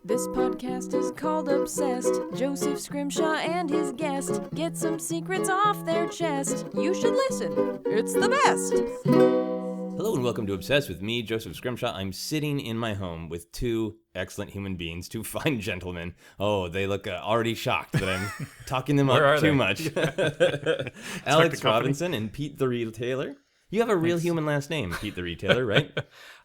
This podcast is called Obsessed. Joseph Scrimshaw and his guest get some secrets off their chest. You should listen. It's the best. Hello and welcome to Obsessed with me, Joseph Scrimshaw. I'm sitting in my home with two excellent human beings, two fine gentlemen. Oh, they look already shocked that I'm talking them up too much. Alex Robinson and Pete the Retailer. You have a real human last name, Pete the Retailer, right?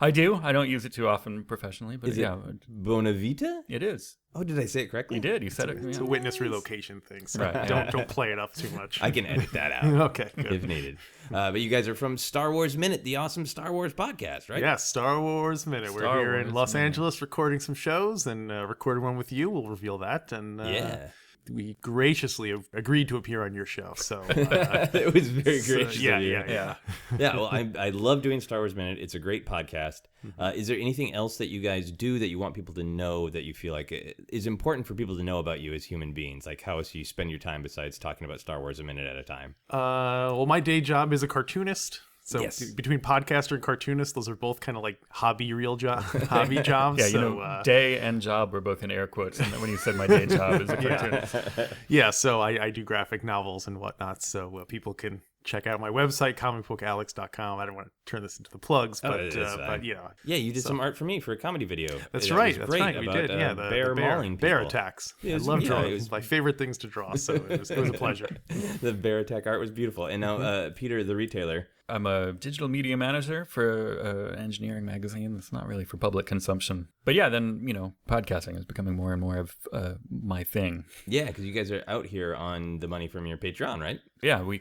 I do. I don't use it too often professionally, but is it Bonavita? It is. Oh, did I say it correctly? You did. You said it. It's a witness relocation thing, so Right. don't play it up too much. I can edit that out. Okay, good. If needed. But you guys are from Star Wars Minute, the awesome Star Wars podcast, right? Yes, Star Wars Minute. We're here in Los Angeles recording some shows and recording one with you. We'll reveal that. And Yeah. we graciously agreed to appear on your show. So It was very gracious of you. Yeah. Yeah, well, I love doing Star Wars Minute. It's a great podcast. Is there anything else that you guys do that you want people to know that you feel like is important for people to know about you as human beings? Like how else you spend your time besides talking about Star Wars a minute at a time? Well, my day job is a cartoonist. So Yes. between podcaster and cartoonist, those are both kind of like hobby jobs. Yeah, so, day and job were both in air quotes. And when you said my day job is a cartoonist. Yeah, so I do graphic novels and whatnot, so people can check out my website, comicbookalex.com. I don't want to turn this into the plugs, but yeah. Yeah, you did some art for me for a comedy video. That's That right. was That's great right. We about, did. Yeah, the bear mauling people. bear attacks. Yeah, I it was- love yeah, drawing. it was- It's my favorite things to draw, so it was a pleasure. The bear attack art was beautiful. And now Peter the Retailer. I'm a digital media manager for an engineering magazine that's not really for public consumption. But yeah, then, podcasting is becoming more and more of my thing. Yeah, because you guys are out here on the money from your Patreon, right? Yeah, we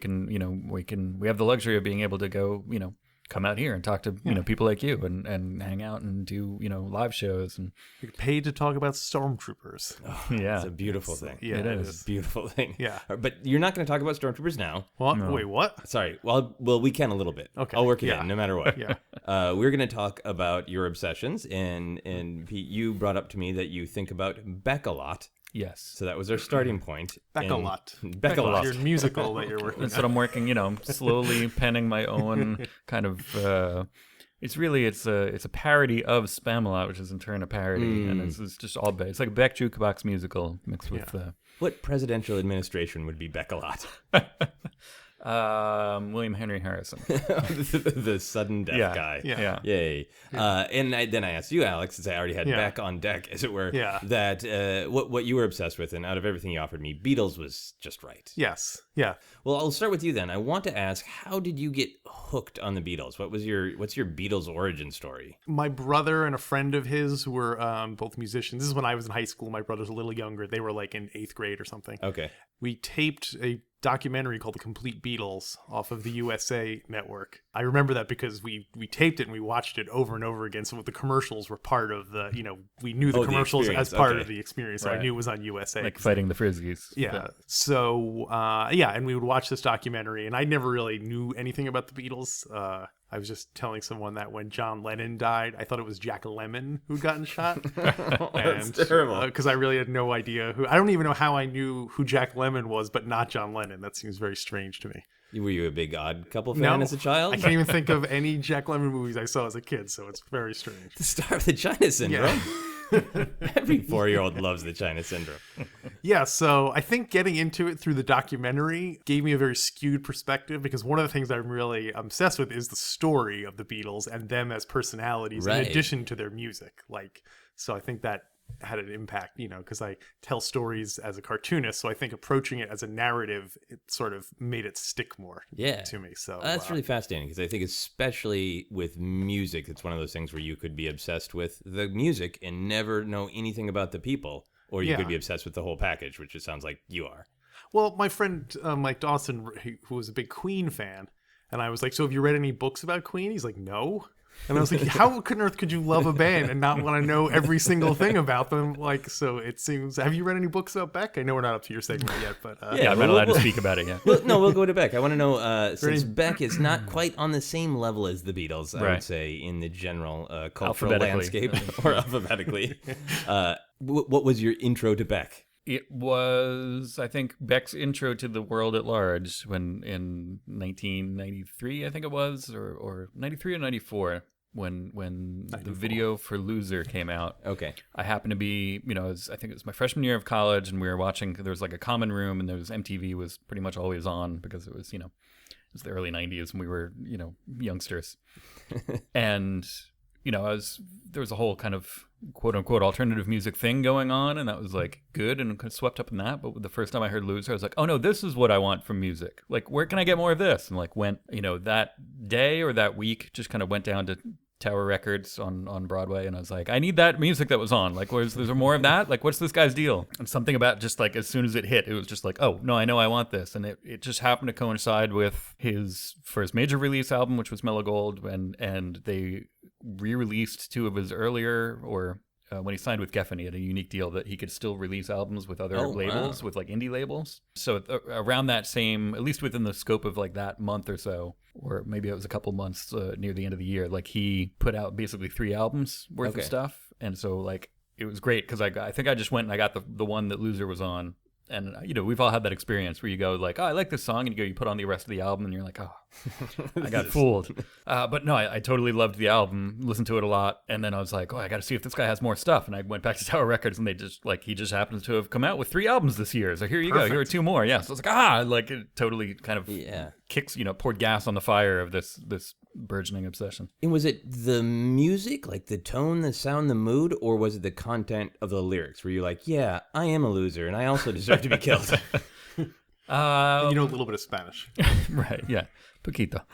have the luxury of being able to go, come out here and talk to, people like you and hang out and do, live shows. And You're paid to talk about stormtroopers. yeah, It's a beautiful thing. Yeah, it is. It's a beautiful thing. Yeah. But you're not going to talk about stormtroopers now. What? No. Wait, what? Sorry. Well, we can a little bit. Okay. I'll work it Yeah. in, no matter what. Yeah. We're going to talk about your obsessions, and Pete, you brought up to me that you think about Beck a lot. yes. So that was our starting point. Beck a lot. Beck a lot. Your musical that you're working That's on. what I'm working, slowly penning my own kind of. It's a parody of Spamalot, which is in turn a parody, and it's just all Beck. It's like a Beck jukebox musical mixed with What presidential administration would be Beck a lot? William Henry Harrison. The sudden death guy. Yeah. Yay. And then I asked you, Alex, since I already had Beck on deck, as it were, that what you were obsessed with, and out of everything you offered me, Beatles was just right. Yes. Yeah. Well, I'll start with you then. I want to ask, how did you get hooked on the Beatles? What's your Beatles origin story? My brother and a friend of his were both musicians. This is when I was in high school. My brother's a little younger. They were like in 8th grade or something. Okay. We taped a documentary called The Complete Beatles off of the USA Network. I remember that because we taped it and we watched it over and over again. So the commercials were part of the, we knew the commercials as part of the experience. So I knew it was on USA. like fighting the Frisbees. Yeah. So, and we would watch this documentary, and I never really knew anything about the Beatles. I was just telling someone that when John Lennon died, I thought it was Jack Lemmon who'd gotten shot. That's terrible. Because I really had no idea I don't even know how I knew who Jack Lemmon was, but not John Lennon. That seems very strange to me. Were you a big Odd Couple fan as a child? I can't even think of any Jack Lemmon movies I saw as a kid, so it's very strange. The star of the China Syndrome. Every 4-year-old loves the China Syndrome. Yeah, so I think getting into it through the documentary gave me a very skewed perspective, because one of the things I'm really obsessed with is the story of the Beatles and them as personalities in addition to their music. So I think that had an impact, because I tell stories as a cartoonist, so I think approaching it as a narrative, it sort of made it stick more to me. So that's really fascinating, because I think especially with music, it's one of those things where you could be obsessed with the music and never know anything about the people, or you could be obsessed with the whole package, which it sounds like you are. Well, my friend Mike Dawson, who was a big Queen fan, and I was like, so have you read any books about Queen? He's like, no. And I was like, how on earth could you love a band and not want to know every single thing about them? So it seems, have you read any books about Beck? I know we're not up to your segment yet, but... I'm not allowed to speak about it yet. We'll go to Beck. I want to know, since Beck is not quite on the same level as the Beatles, I would say, in the general cultural landscape, or alphabetically, what was your intro to Beck? It was, I think, Beck's intro to the world at large when in 1993, I think it was, or 93 or 94. when the video for Loser came out. Okay. I happened to be, I think it was my freshman year of college, and we were watching. There was like a common room, and there was MTV was pretty much always on because it was, it was the early '90s, and we were, youngsters, and there was a whole kind of quote unquote alternative music thing going on, and that was like good and kind of swept up in that. But the first time I heard Loser, I was like, oh no, this is what I want from music. Like, where can I get more of this? And like went, that day or that week, just kind of went down to Tower Records on Broadway, and I was like, I need that music that was on. Like, is there more of that? Like, what's this guy's deal? And something about just like as soon as it hit, it was just like, oh no, I know I want this. And it just happened to coincide with his first major release album, which was Mellow Gold, and they re-released two of his earlier, when he signed with Geffen, he had a unique deal that he could still release albums with other labels, with like indie labels. So around that same, at least within the scope of like that month or so, or maybe it was a couple months near the end of the year, like he put out basically 3 albums worth of stuff. And so like it was great because I think I just went and I got the one that Loser was on. And, we've all had that experience where you go like, oh, I like this song. And you put on the rest of the album and you're like, oh, I got fooled. But no, I totally loved the album, listened to it a lot. And then I was like, oh, I got to see if this guy has more stuff. And I went back to Tower Records and he just happens to have come out with 3 albums this year. So here you go. Here are 2 more. Yeah. So I was like, it totally kind of kicks, poured gas on the fire of this burgeoning obsession. And was it the music, like the tone, the sound, the mood, or was it the content of the lyrics? Where you're like, yeah, I am a loser and I also deserve to be killed. A little bit of Spanish. Right, yeah. Poquito.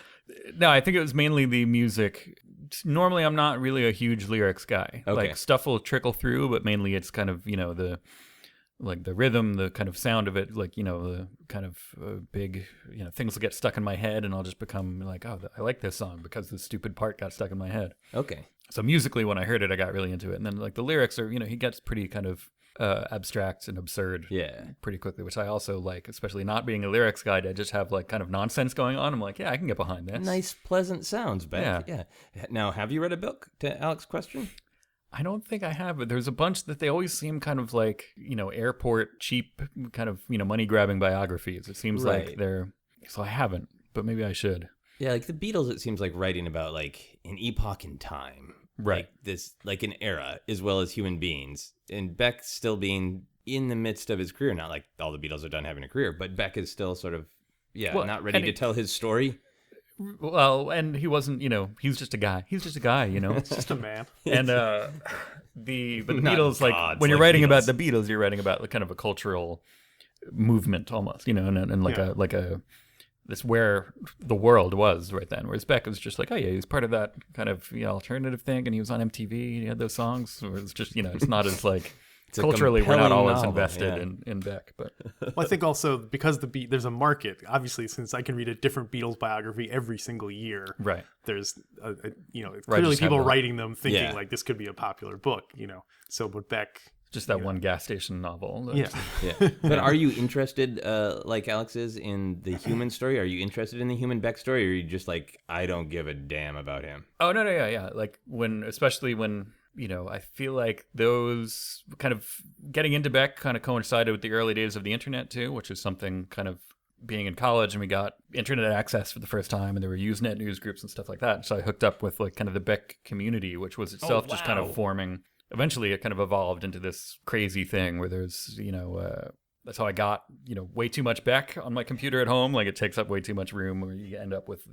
No, I think it was mainly the music. Normally, I'm not really a huge lyrics guy. Okay. Like, stuff will trickle through, but mainly it's kind of, the rhythm, the kind of sound of it, like, the kind of big, things will get stuck in my head, and I'll just become like, oh, I like this song because the stupid part got stuck in my head. Okay. So musically, when I heard it, I got really into it. And then, like, the lyrics are, he gets pretty kind of abstract and absurd pretty quickly, which I also like, especially not being a lyrics guy. I just have, like, kind of nonsense going on. I'm like, yeah, I can get behind this. Nice, pleasant sounds, Beck. Yeah. Now, have you read a book, to Alex's question? I don't think I have, but there's a bunch that they always seem kind of like, airport cheap kind of, money grabbing biographies. It seems like they're, so I haven't, but maybe I should. Yeah, like the Beatles, it seems like writing about like an epoch in time. Right. Like this, like an era, as well as human beings. And Beck still being in the midst of his career, not like all the Beatles are done having a career, but Beck is still sort of, not ready to tell his story. Well, and he wasn't, he's just a guy. He's just a guy, It's just a man. And the Beatles, like, when you're writing about the Beatles, you're writing about kind of a cultural movement almost, and like a this where the world was right then. Whereas Beck was just like, oh yeah, he's part of that kind of alternative thing, and he was on MTV, and he had those songs. Where it's just, it's not as like. It's culturally, we're not always invested in Beck, but well, I think also because there's a market. Obviously, since I can read a different Beatles biography every single year, right? There's clearly people writing them thinking like this could be a popular book, So, but Beck, just that one gas station novel. Yeah. But are you interested, like Alex is, in the human story? Are you interested in the human Beck story, or are you just like, I don't give a damn about him? Oh no, yeah. Like especially when. I feel like those kind of getting into Beck kind of coincided with the early days of the internet too, which is something kind of being in college, and we got internet access for the first time, and there were Usenet news groups and stuff like that. So I hooked up with like kind of the Beck community, which was itself just kind of forming. Eventually, it kind of evolved into this crazy thing where there's, that's how I got, way too much Beck on my computer at home. Like it takes up way too much room, where you end up with,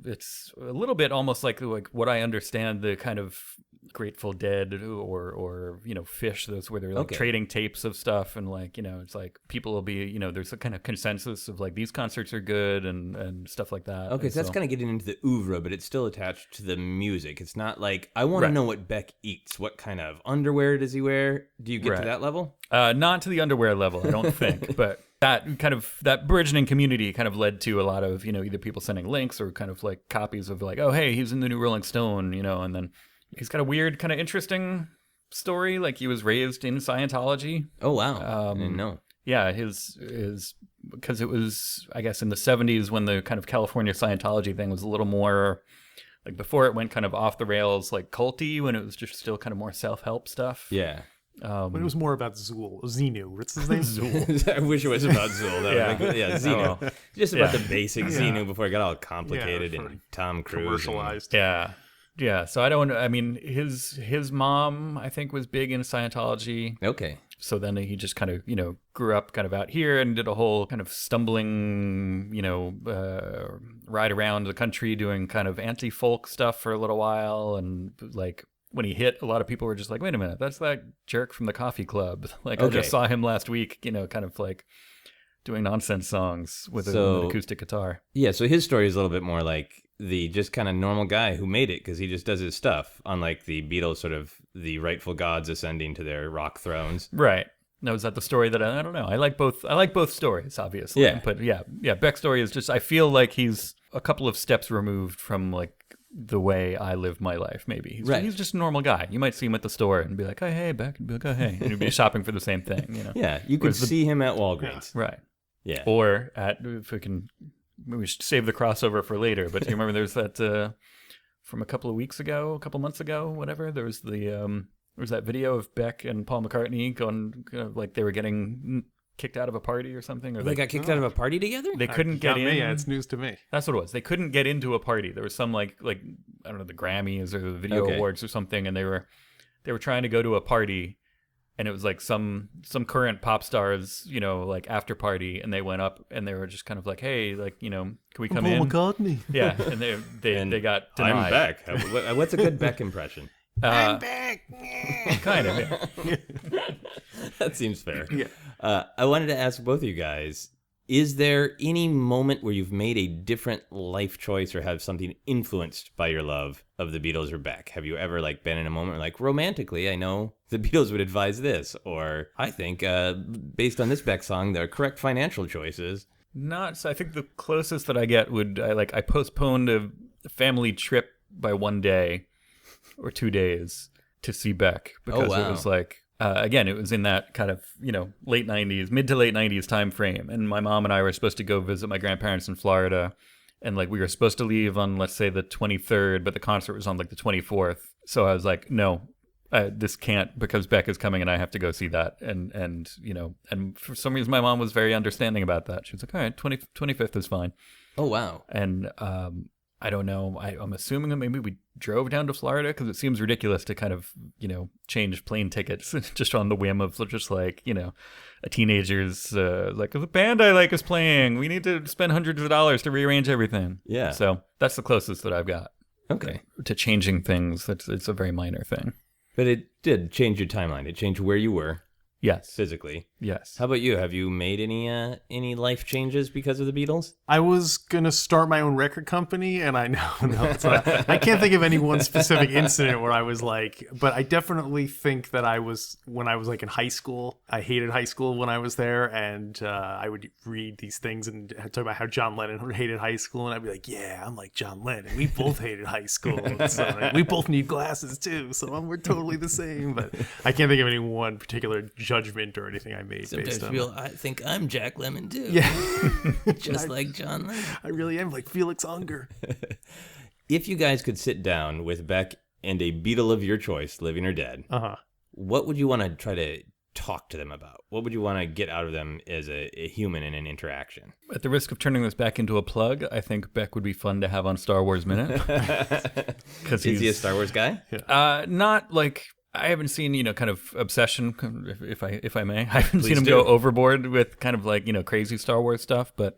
it's a little bit almost like what I understand the kind of Grateful Dead or Fish, those where they're like trading tapes of stuff, and like it's like people will be there's a kind of consensus of like these concerts are good and stuff like that. Okay, so that's kind of getting into the oeuvre, but it's still attached to the music. It's not like I want to know what Beck eats. What kind of underwear does he wear? Do you get to that level? Not to the underwear level, I don't think, but. That burgeoning community kind of led to a lot of, either people sending links or kind of like copies of like, oh, hey, he's in the new Rolling Stone, and then he's got a weird kind of interesting story. Like he was raised in Scientology. Oh, wow. I didn't know. Yeah, his because it was, I guess, in the 70s when the kind of California Scientology thing was a little more like before it went kind of off the rails, like culty, when it was just still kind of more self-help stuff. Yeah. But it was more about Xenu. What's his name? Zool. I wish it was about Zool. Xenu. Oh. Just about the basic Xenu before it got all complicated and Tom Cruise. Commercialized. Yeah. So I don't. I mean, his mom, I think, was big in Scientology. Okay. So then he just kind of, grew up kind of out here and did a whole kind of stumbling, ride around the country doing kind of anti-folk stuff for a little while. And like when he hit, a lot of people were just like, wait a minute, that's that jerk from the Coffee Club. Like I just saw him last week, kind of like doing nonsense songs with an acoustic guitar. Yeah, so his story is a little bit more like the just kind of normal guy who made it because he just does his stuff, unlike the Beatles, sort of the rightful gods ascending to their rock thrones. Right. Now, is that the story that I don't know? I like both stories, obviously. Yeah. But yeah. Beck's story is just, I feel like he's a couple of steps removed from like the way I live my life. Maybe he's just a normal guy. You might see him at the store and be like, "Oh hey, Beck," and be like, "Oh hey," and he'd be shopping for the same thing. Yeah, you could see him at Walgreens. Right. Yeah. Or if we can. Maybe we should save the crossover for later, but do you remember there's that from a couple months ago, whatever, there was that video of Beck and Paul McCartney going like they were getting kicked out of a party or something, or they got kicked out of a party together? They couldn't get in. Yeah, it's news to me. That's what it was. They couldn't get into a party. There was some like I don't know, the Grammys or the Video Awards or something, and they were trying to go to a party. And it was like some current pop stars, like after party, and they went up and they were just kind of like, hey, like, can we come in? Paul McCartney. Yeah, and they got denied. I'm Beck. What's a good Beck impression? I'm Beck. Kind of. Yeah. That seems fair. Yeah. I wanted to ask both of you guys, is there any moment where you've made a different life choice or have something influenced by your love of the Beatles or Beck? Have you ever like been in a moment where, like, romantically, I know the Beatles would advise this, or I think based on this Beck song, there are correct financial choices? Not so. I think the closest that I get would I postponed a family trip by 1 day or 2 days to see Beck because it was like. Again, it was in that kind of, late 90s, mid to late 90s time frame. And my mom and I were supposed to go visit my grandparents in Florida. And like we were supposed to leave on, let's say, the 23rd, but the concert was on like the 24th. So I was like, no, this can't, because Beck is coming and I have to go see that. And for some reason, my mom was very understanding about that. She was like, all right, 25th is fine. Oh, wow. And I don't know. I'm assuming that maybe we drove down to Florida because it seems ridiculous to kind of, change plane tickets just on the whim of just like, a teenager's like, the band I like is playing. We need to spend hundreds of dollars to rearrange everything. Yeah. So that's the closest that I've got. Okay. To changing things. It's a very minor thing. But it did change your timeline. It changed where you were. Yes. Physically. Yes. How about you? Have you made any life changes because of the Beatles? I was gonna start my own record company, and I know it's not. I can't think of any one specific incident where I was like, but I definitely think that when I was like in high school. I hated high school when I was there, and I would read these things and talk about how John Lennon hated high school, and I'd be like, yeah, I'm like John Lennon. We both hated high school. So like, we both need glasses too, so we're totally the same. But I can't think of any one particular judgment or anything I made based on that. I think I'm Jack Lemmon too. Yeah. Just like John Lennon. I really am like Felix Unger. If you guys could sit down with Beck and a Beatle of your choice, living or dead, what would you want to try to talk to them about? What would you want to get out of them as a human in an interaction? At the risk of turning this back into a plug, I think Beck would be fun to have on Star Wars Minute. Is he a Star Wars guy? Not like... I haven't seen, kind of obsession, if I may. I haven't seen him go overboard with kind of like, crazy Star Wars stuff. But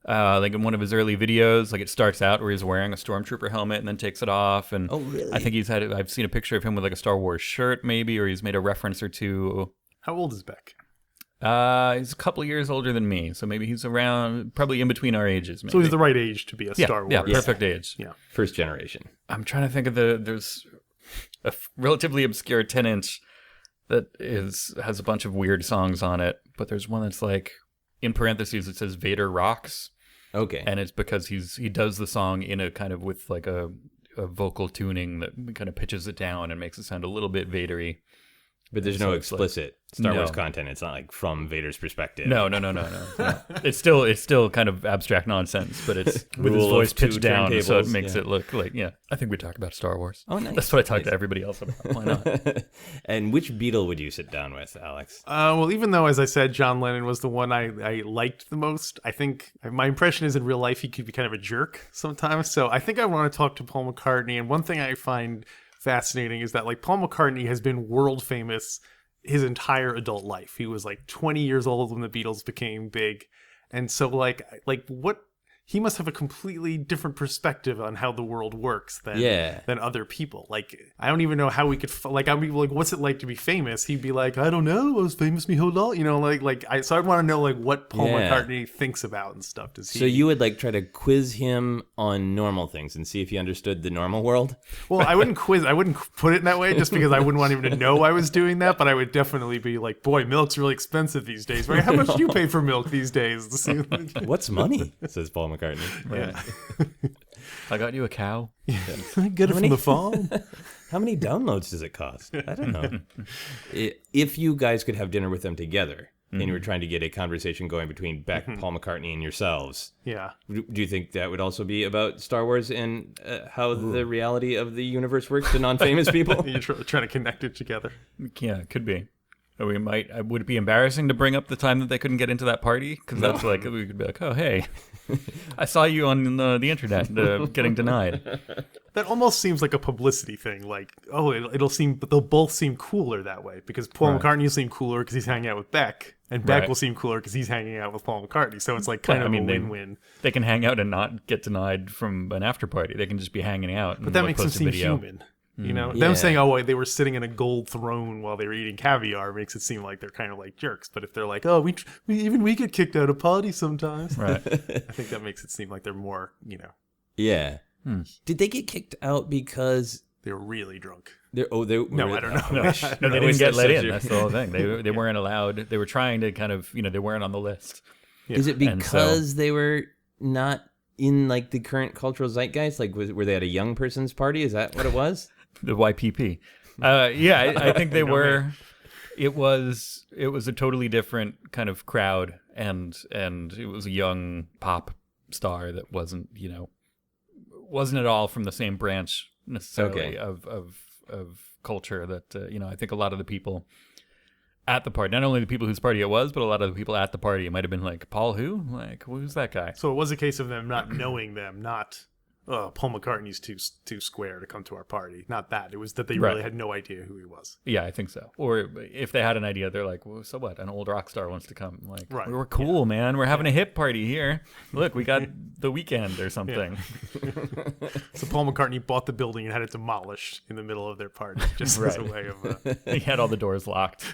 like in one of his early videos, like it starts out where he's wearing a stormtrooper helmet and then takes it off. And oh, really? I think I've seen a picture of him with like a Star Wars shirt maybe, or he's made a reference or two. How old is Beck? He's a couple of years older than me. So maybe he's around, probably in between our ages. Maybe. So he's the right age to be a Star Wars. Yeah, perfect age. Yeah. First generation. I'm trying to think of there's a relatively obscure 10-inch that has a bunch of weird songs on it, but there's one that's like in parentheses it says Vader Rocks. Okay. And it's because he does the song in a kind of with like a vocal tuning that kind of pitches it down and makes it sound a little bit Vadery. But there's no explicit Star Wars content. It's not like from Vader's perspective. No. It's still kind of abstract nonsense, but it's with his voice pitched down, so it makes it look like, I think we talk about Star Wars. Oh, nice. That's what I talk to everybody else about. Why not? And which Beatle would you sit down with, Alex? Well, even though, as I said, John Lennon was the one I liked the most, I think my impression is in real life he could be kind of a jerk sometimes. So I think I want to talk to Paul McCartney. And one thing I find fascinating is that like Paul McCartney has been world famous his entire adult life. He was like 20 years old when the Beatles became big. And so like what he must have a completely different perspective on how the world works than other people. Like, I don't even know how we could, I'd be like, what's it like to be famous? He'd be like, I don't know, I was famous my whole life. You know, so I'd want to know, like, what Paul McCartney thinks about and stuff. So you would, like, try to quiz him on normal things and see if he understood the normal world? Well, I wouldn't put it in that way just because I wouldn't want him to know I was doing that, but I would definitely be like, boy, milk's really expensive these days, right? How much do you pay for milk these days? What's money? Says Paul McCartney. Yeah. I got you a cow. Get it from the farm. How many downloads does it cost? I don't know. If you guys could have dinner with them together and you were trying to get a conversation going between Beck, Paul McCartney, and yourselves, do you think that would also be about Star Wars and how the reality of the universe works to non-famous people? You're trying to connect it together. Yeah, it could be. Or we might. Would it be embarrassing to bring up the time that they couldn't get into that party? Because that's like, we could be like, oh, hey, I saw you on the internet getting denied. That almost seems like a publicity thing. Like, oh, but they'll both seem cooler that way because Paul McCartney will seem cooler because he's hanging out with Beck, and Beck will seem cooler because he's hanging out with Paul McCartney. So it's like kind of a win-win. They can hang out and not get denied from an after party. They can just be hanging out. But that makes them seem human. You know, them saying, "Oh, they were sitting in a gold throne while they were eating caviar," makes it seem like they're kind of like jerks. But if they're like, "Oh, we get kicked out of parties sometimes," right? I think that makes it seem like they're more, Yeah. Did they get kicked out because they were really drunk? No, I don't know. No, they didn't get let in. That's the whole thing. They weren't allowed. They were trying to kind of, they weren't on the list. Yeah. Is it because they were not in like the current cultural zeitgeist? Like, were they at a young person's party? Is that what it was? The YPP. I think they were. It was a totally different kind of crowd, and it was a young pop star that wasn't at all from the same branch necessarily of culture that I think a lot of the people at the party, not only the people whose party it was, but a lot of the people at the party, it might have been like, Paul who? Like, who's that guy? So it was a case of them not knowing them, not Paul McCartney's too square to come to our party. Not that. It was that they really had no idea who he was. Yeah, I think so. Or if they had an idea, they're like, well, so what? An old rock star wants to come. Like, we're cool, man. We're having a hip party here. Look, we got The Weeknd or something. Yeah. So Paul McCartney bought the building and had it demolished in the middle of their party, just as a way of... He had all the doors locked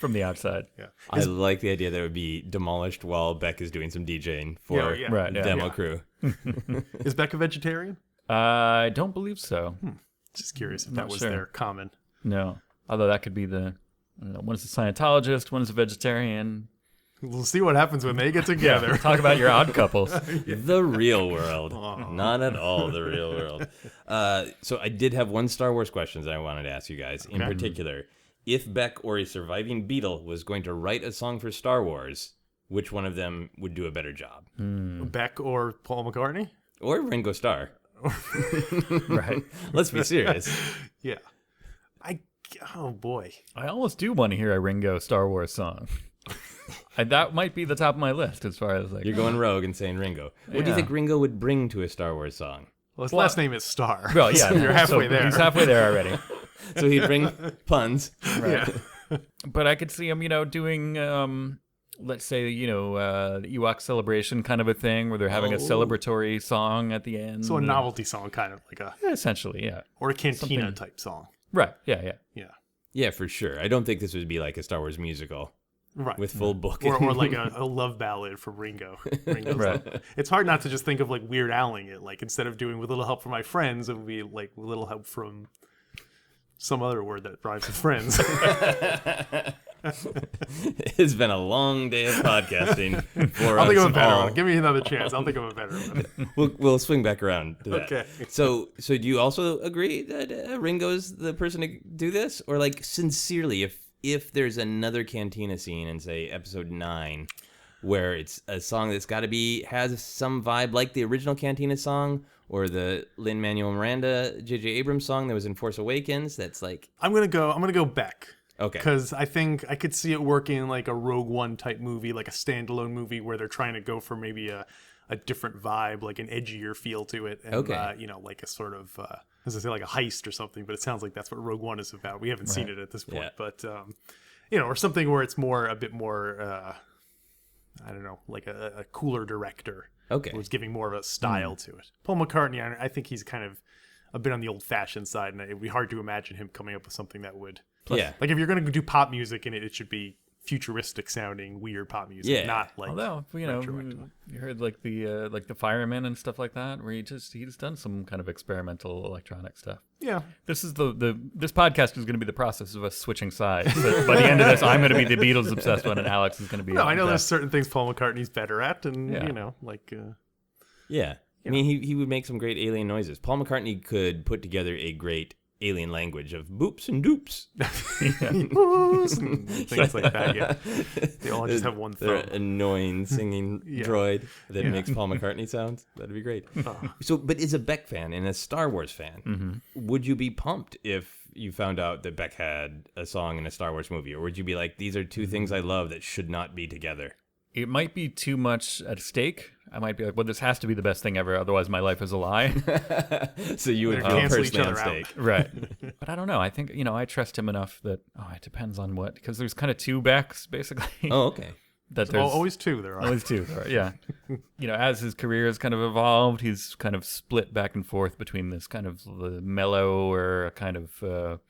from the outside. Yeah. I like the idea that it would be demolished while Beck is doing some DJing for demo crew. Is Beck a vegetarian? I don't believe so. Just curious if that was their common. No. Although that could be one's a Scientologist, one's a vegetarian. We'll see what happens when they get together. Yeah, talk about your odd couples. The real world. Not at all the real world. So I did have one Star Wars question that I wanted to ask you guys. In particular, if Beck or a surviving Beatle was going to write a song for Star Wars, which one of them would do a better job? Beck or Paul McCartney? Or Ringo Starr. Right. Let's be serious. Yeah. Oh, boy. I almost do want to hear a Ringo Star Wars song. That might be the top of my list as far as like... You're going rogue and saying Ringo. What do you think Ringo would bring to a Star Wars song? Well, his last name is Starr. Well, yeah. You're halfway there. He's halfway there already. So he'd bring puns. Right. Yeah. But I could see him, doing, let's say, the Ewok celebration kind of a thing where they're having a celebratory song at the end. So a novelty song, kind of like a... essentially, yeah. Or a cantina type song. Right, yeah. Yeah, for sure. I don't think this would be like a Star Wars musical. Right. With full book. Or like a love ballad from Ringo. Right. It's hard not to just think of like Weird Al-ing it. Like instead of doing With Little Help from My Friends, it would be like With Little Help from some other word that rhymes with friends. It's been a long day of podcasting for I'll us think of a better all. one. Give me another chance. I'll think of a better one. We'll swing back around to that. Okay. So do you also agree that Ringo's the person to do this? Or like sincerely, if there's another Cantina scene in, say, episode 9, where it's a song that's got to has some vibe like the original Cantina song or the Lin-Manuel Miranda, J.J. Abrams song that was in Force Awakens, that's like... I'm gonna go Beck. Okay. Because I think I could see it working in like a Rogue One type movie, like a standalone movie where they're trying to go for maybe a different vibe, like an edgier feel to it. And, like a sort of, as I say, like a heist or something, but it sounds like that's what Rogue One is about. We haven't seen it at this point, but, or something where it's a bit more, I don't know, like a cooler director. Okay. Who's giving more of a style to it. Paul McCartney, I think he's kind of a bit on the old-fashioned side, and it would be hard to imagine him coming up with something that would... Like, if you're going to do pop music in it, it should be futuristic-sounding, weird pop music, not like... Although, you heard like the Fireman and stuff like that, where he's done some kind of experimental electronic stuff. Yeah. This is this podcast is going to be the process of us switching sides. So by the end of this, I'm going to be the Beatles obsessed one, and Alex is going to be... No, I know there's certain things Paul McCartney's better at, and, Yeah. I mean, he would make some great alien noises. Paul McCartney could put together a great alien language of boops and doops. And things like that, yeah. They all just have one thumb. They're annoying singing droid that makes Paul McCartney sounds. That'd be great. So, but as a Beck fan and a Star Wars fan, would you be pumped if you found out that Beck had a song in a Star Wars movie? Or would you be like, these are two things I love that should not be together? It might be too much at stake. I might be like, well, this has to be the best thing ever, otherwise my life is a lie. So you would feel cancel each personally other on stake. Out. Right. But I don't know. I think, I trust him enough that, it depends on what, because there's kind of two Becks, basically. Oh, okay. That there's always two there are. Always two, yeah. As his career has kind of evolved, he's kind of split back and forth between this kind of mellow or kind of...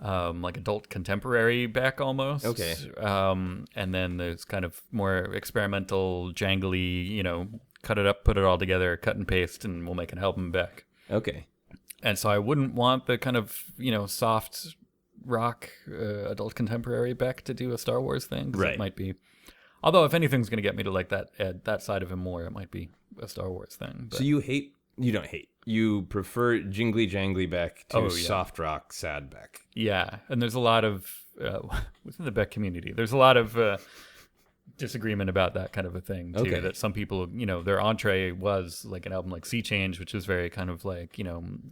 like adult contemporary Beck almost. Okay. And then there's kind of more experimental, jangly, cut it up, put it all together, cut and paste, and we'll make an album Beck. Okay. And so I wouldn't want the kind of, soft rock, adult contemporary Beck to do a Star Wars thing. Right. It might be, although if anything's going to get me to like that side of him more, it might be a Star Wars thing. But. So you don't hate. You prefer jingly jangly Beck to soft rock sad Beck. Yeah, and there's a lot of within the Beck community. There's a lot of disagreement about that kind of a thing too. Okay. That some people, their entree was like an album like Sea Change, which is very kind of like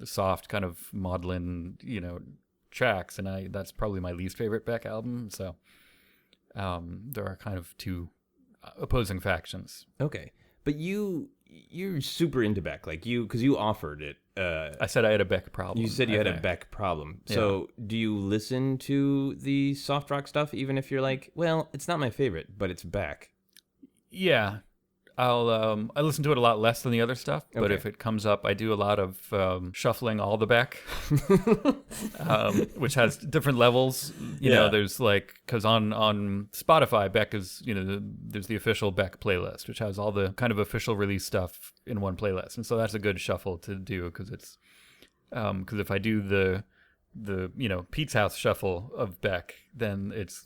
soft kind of maudlin tracks, and that's probably my least favorite Beck album. So there are kind of two opposing factions. Okay, but you're super into Beck, because you offered it. I said I had a Beck problem. You said you had a Beck problem. So do you listen to the soft rock stuff, even if you're like, well, it's not my favorite, but it's Beck? Yeah. I listen to it a lot less than the other stuff, but if it comes up, I do a lot of shuffling all the Beck, which has different levels. You know, there's because on Spotify, Beck is, there's the official Beck playlist, which has all the kind of official release stuff in one playlist. And so that's a good shuffle to do because it's, because if I do the Pete's House shuffle of Beck, then it's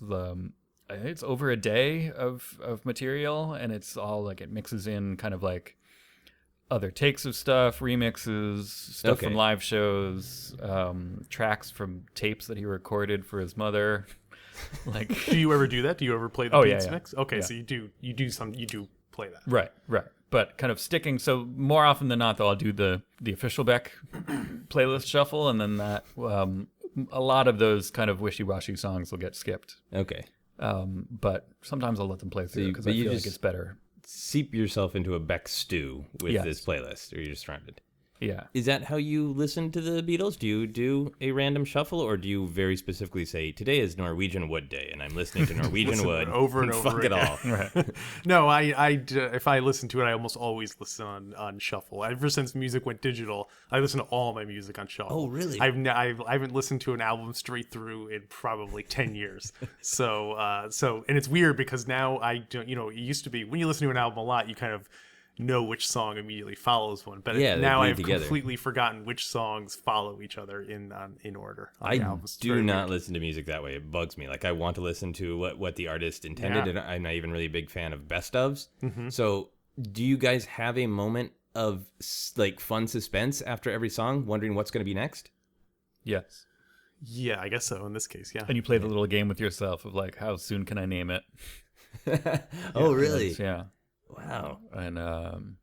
over a day of material, and it's all it mixes in kind of like other takes of stuff, remixes, stuff from live shows, tracks from tapes that he recorded for his mother. Do you ever do that? Do you ever play the Beats mix? Okay, so you do play that. Right. But kind of sticking. So more often than not, though, I'll do the official Beck playlist shuffle, and then that a lot of those kind of wishy-washy songs will get skipped. Okay. But sometimes I'll let them play through because I feel like it's better. Seep yourself into a Beck stew with this playlist, or you're just surrounded. Yeah. Is that how you listen to the Beatles? Do you do a random shuffle, or do you very specifically say, today is Norwegian Wood Day, and I'm listening to Norwegian Wood over and over fuck it all? Right. No, if I listen to it, I almost always listen on shuffle. Ever since music went digital, I listen to all my music on shuffle. Oh, really? I haven't listened to an album straight through in probably 10 years. So and it's weird because now I don't, it used to be when you listen to an album a lot, you kind of know which song immediately follows one, but now I've completely forgotten which songs follow each other in order. I do not listen to music that way. It bugs me. I want to listen to what the artist intended, and I'm not even really a big fan of best ofs. Mm-hmm. So do you guys have a moment of fun suspense after every song, wondering what's going to be next? Yes. Yeah, I guess so in this case, yeah. And you play the little game with yourself of like, how soon can I name it? Oh, really? Yeah. Wow. And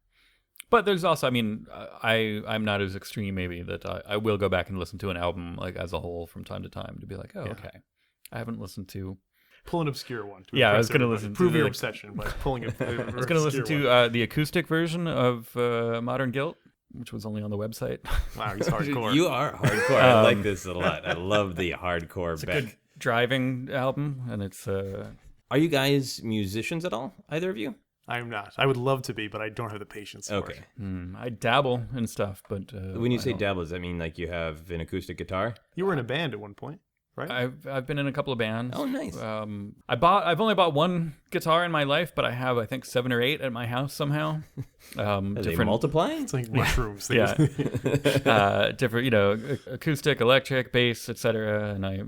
but there's also, I mean, I'm not as extreme maybe that I will go back and listen to an album like as a whole from time to time to be like, oh, okay, I haven't listened to. Pull an obscure one. I was going to listen to prove your obsession by pulling a I was going to listen to the acoustic version of Modern Guilt, which was only on the website. Wow, he's hardcore. You are hardcore. I like this a lot. I love the hardcore. It's a good driving album, and it's. Are you guys musicians at all? Either of you? I'm not. I would love to be, but I don't have the patience for it. I dabble in stuff, but when you say dabble, does that mean like you have an acoustic guitar? You were in a band at one point, right? I've been in a couple of bands. Oh, nice. I've only bought one guitar in my life, but I have I think 7 or 8 at my house somehow. Are they multiplying? It's like mushrooms. Yeah. Different, acoustic, electric, bass, etc. And I,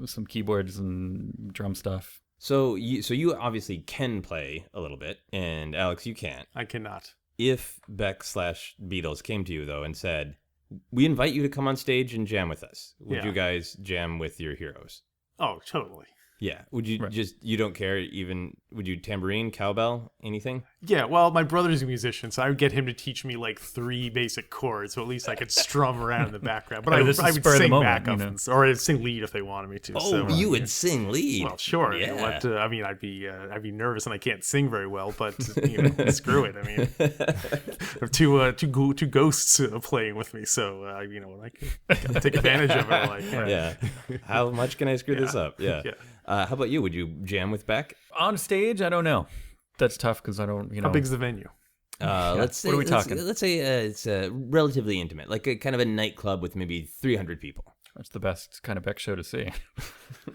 some keyboards and drum stuff. So you obviously can play a little bit, and Alex, you can't. I cannot. If Beck/Beatles came to you though and said, "We invite you to come on stage and jam with us," would you guys jam with your heroes? Oh, totally. Yeah. Would you you don't care even, would you tambourine, cowbell, anything? Yeah, well, my brother's a musician, so I would get him to teach me like 3 basic chords, so at least I could strum around in the background. But I would sing backup, or I'd sing lead if they wanted me to. Oh, so, you would sing lead? Well, sure. Yeah. I mean, I'd be nervous and I can't sing very well, but screw it. I mean, I have two ghosts playing with me, so I can take advantage of it. Like, yeah. How much can I screw this up? Yeah. How about you? Would you jam with Beck? On stage, I don't know. That's tough because I don't, How big's the venue? Let's say, what are we talking? Let's say it's relatively intimate, like a kind of a nightclub with maybe 300 people. That's the best kind of Beck show to see.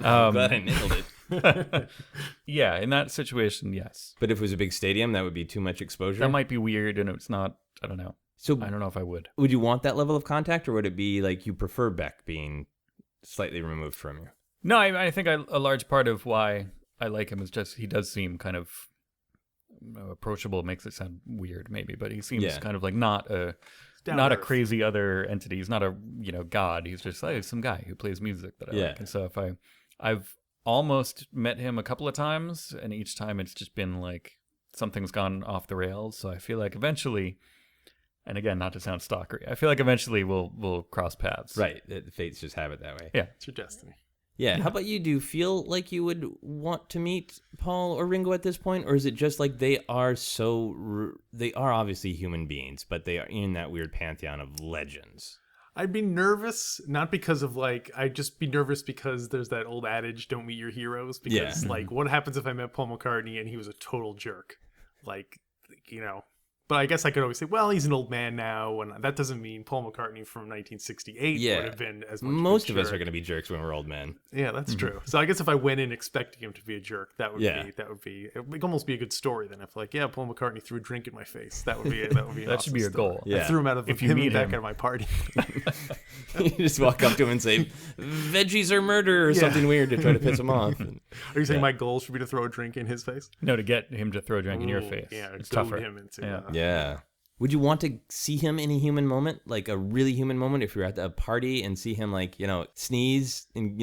I'm glad I nailed it. Yeah, in that situation, yes. But if it was a big stadium, that would be too much exposure. That might be weird, and it's not. I don't know. So I don't know if I would. Would you want that level of contact, or would it be like you prefer Beck being slightly removed from you? No, I think a large part of why I like him is just he does seem kind of approachable. Makes it sound weird, maybe, but he seems kind of like not a crazy other entity. He's not a god. He's just like some guy who plays music that I like. And so I've almost met him a couple of times, and each time it's just been like something's gone off the rails. So I feel like eventually. And again, not to sound stalkery, I feel like eventually we'll cross paths. Right, the fates just have it that way. Yeah, it's your destiny. Yeah. How about you? Do you feel like you would want to meet Paul or Ringo at this point, or is it just like they are obviously human beings, but they are in that weird pantheon of legends? I'd be nervous, not because of I'd just be nervous because there's that old adage, don't meet your heroes. Because what happens if I met Paul McCartney and he was a total jerk? But I guess I could always say, well, he's an old man now, and that doesn't mean Paul McCartney from 1968 would have been as much. Most of us are going to be jerks when we're old men. Yeah, that's true. So I guess if I went in expecting him to be a jerk, it would almost be a good story. Then if Paul McCartney threw a drink in my face, that would be an that awesome should be your story. goal. Yeah. I threw him out of out of my party. You just walk up to him and say, "Veggies are murder" or something weird to try to piss him off. Are you saying my goal should be to throw a drink in his face? No, to get him to throw a drink in your face. Yeah, it's tougher. Him into, Yeah. Would you want to see him in a human moment, like a really human moment, if you're at a party and see him sneeze and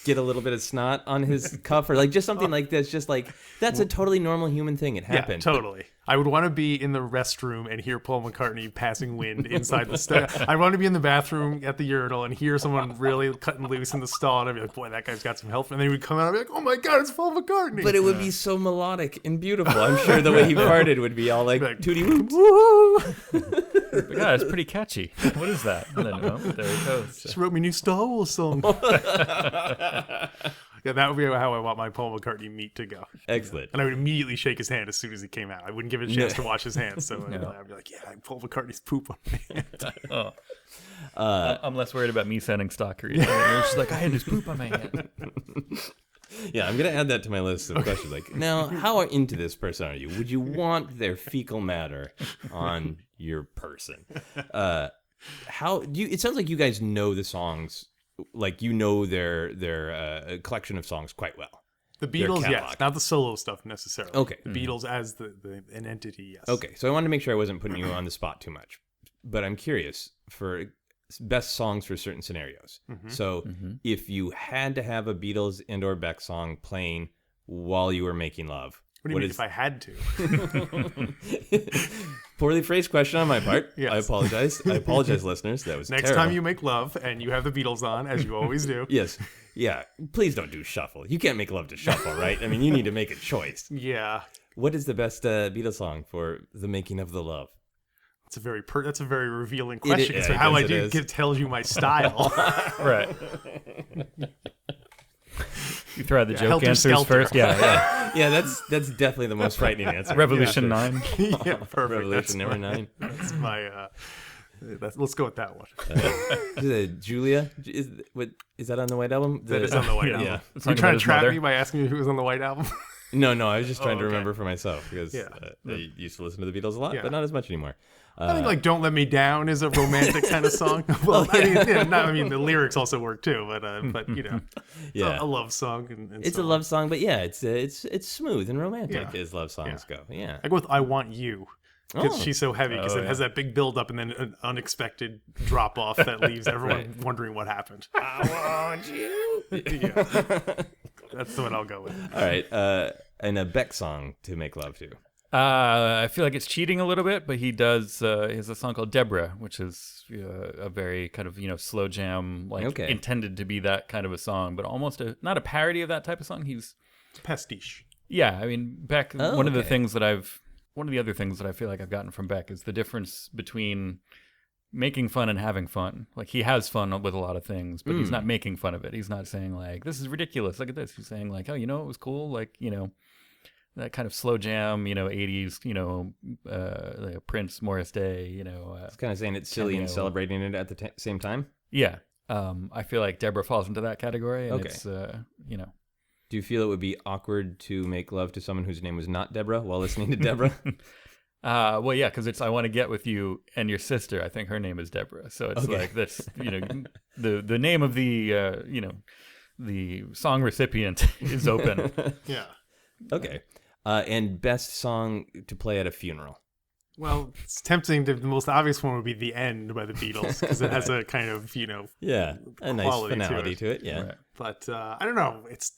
get a little bit of snot on his cuff, or just something like this? Just that's a totally normal human thing. It happened. Yeah, totally. I would want to be in the restroom and hear Paul McCartney passing wind inside the stall. I want to be in the bathroom at the urinal and hear someone really cutting loose in the stall, and I'd be like, boy, that guy's got some help. And then he would come out and I'd be like, oh my God, it's Paul McCartney. But it would be so melodic and beautiful. I'm sure the way he farted would be all tootie woots. But God, it's pretty catchy. What is that? I don't know. There it goes. Just wrote me a new Star Wars song. Yeah, that would be how I want my Paul McCartney meet to go. Excellent. And I would immediately shake his hand as soon as he came out. I wouldn't give it a chance to wash his hands. So I'd be like, yeah, Paul McCartney's poop on my hand. I'm less worried about me sending stalkery. You're just like, I had his poop on my hand. Yeah, I'm going to add that to my list of questions. Now, how into this person are you? Would you want their fecal matter on your person? It sounds like you guys know the songs. Their collection of songs quite well. The Beatles, yes. Not the solo stuff necessarily. Okay. The Beatles as an entity, yes. Okay, so I wanted to make sure I wasn't putting you on the spot too much. But I'm curious, for best songs for certain scenarios. So if you had to have a Beatles and or Beck song playing while you were making love, what do you mean if I had to? Poorly phrased question on my part. Yes. I apologize. I apologize, listeners. That was Next terrible. time you make love and you have the Beatles on, as you always do. Yes. Yeah. Please don't do shuffle. You can't make love to shuffle, right? I mean, you need to make a choice. Yeah. What is the best Beatles song for the making of the love? That's a very revealing question. Is. So how I do tells you my style. Right. You throw out the joke Helter answers Skelter. first. Yeah. Yeah, that's definitely the most frightening answer. Revolution 9. Yeah, perfect. Revolution number 9. That's my. Let's go with that one. Is it Julia? Is that on the White Album? That is on the White Album. Yeah. You're trying to trap me by asking me who was on the White Album? No, I was just trying to okay. remember for myself because I used to listen to the Beatles a lot, but not as much anymore. I think like "Don't Let Me Down" is a romantic kind of song. Well, I mean, the lyrics also work too, but you know, a love song. And it's so a love song, but yeah, it's smooth and romantic as love songs go. Yeah, I go with "I Want You." Because she's so heavy, because it has that big build up and then an unexpected drop off that leaves everyone wondering what happened. I want you. That's what I'll go with. All right, and a Beck song to make love to. I feel like it's cheating a little bit, but he does. He has a song called Deborah, which is a very kind of slow jam, intended to be that kind of a song, but almost not a parody of that type of song. He's pastiche. Yeah, I mean Beck. One of the other things that I feel like I've gotten from Beck is the difference between making fun and having fun. Like he has fun with a lot of things, but he's not making fun of it. He's not saying like, this is ridiculous, look at this. He's saying like, oh, it was cool. Like, that kind of slow jam, 80s, like Prince, Morris Day, It's kind of saying it's silly and celebrating it at the same time. Yeah. I feel like Deborah falls into that category. And it's, Do you feel it would be awkward to make love to someone whose name was not Deborah while listening to Deborah? Well, yeah, because I want to get with you and your sister. I think her name is Deborah. So it's like that's the name of the the song recipient is open. Yeah. Okay. And best song to play at a funeral. Well, it's tempting. The most obvious one would be "The End" by the Beatles because it has a kind of a nice finality to it. Yeah, right. But I don't know. It's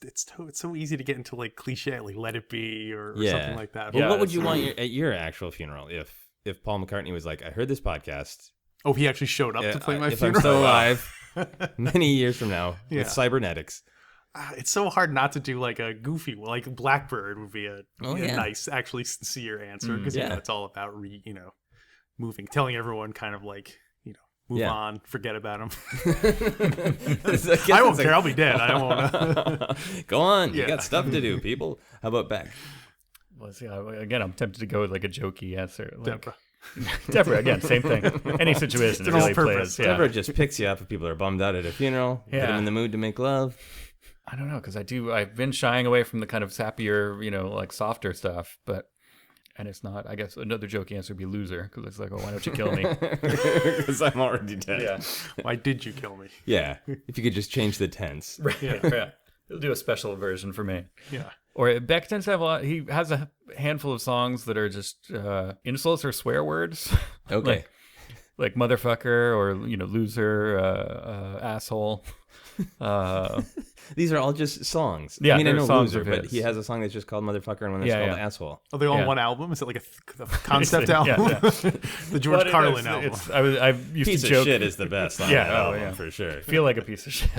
so easy to get into like cliche, like "Let It Be" or something like that. Well, what would you want at your actual funeral if Paul McCartney was like, I heard this podcast. Oh, he actually showed up to play my if funeral. I'm still alive, many years from now with cybernetics. It's so hard not to do like a goofy, like Blackbird would be a nice, actually sincere answer because it's all about moving, telling everyone kind of like move on, forget about them. I won't care. I'll be dead. I won't. Go on. You got stuff to do, people. How about Beck? Well, see, again, I'm tempted to go with like a jokey answer. Like, Deborah, again, same thing. Any situation, it really plays. Yeah. Deborah just picks you up if people are bummed out at a funeral. Get them in the mood to make love. I don't know, because I've been shying away from the kind of sappier, like softer stuff, and it's not, I guess another jokey answer would be loser, because it's like, oh, why don't you kill me? Because I'm already dead. Yeah. Why did you kill me? Yeah. If you could just change the tense. Right. Yeah. He'll do a special version for me. Yeah. Or Beck tends to have he has a handful of songs that are just insults or swear words. Okay. like motherfucker or, loser, asshole. These are all just songs. Yeah, I mean, I know songs Loser, but he has a song that's just called Motherfucker and one that's called Asshole. Are they all on one album? Is it like a concept album? Yeah. The George Carlin album. I used Piece to joke. Of Shit is the best on that album, for sure. Feel like a piece of shit.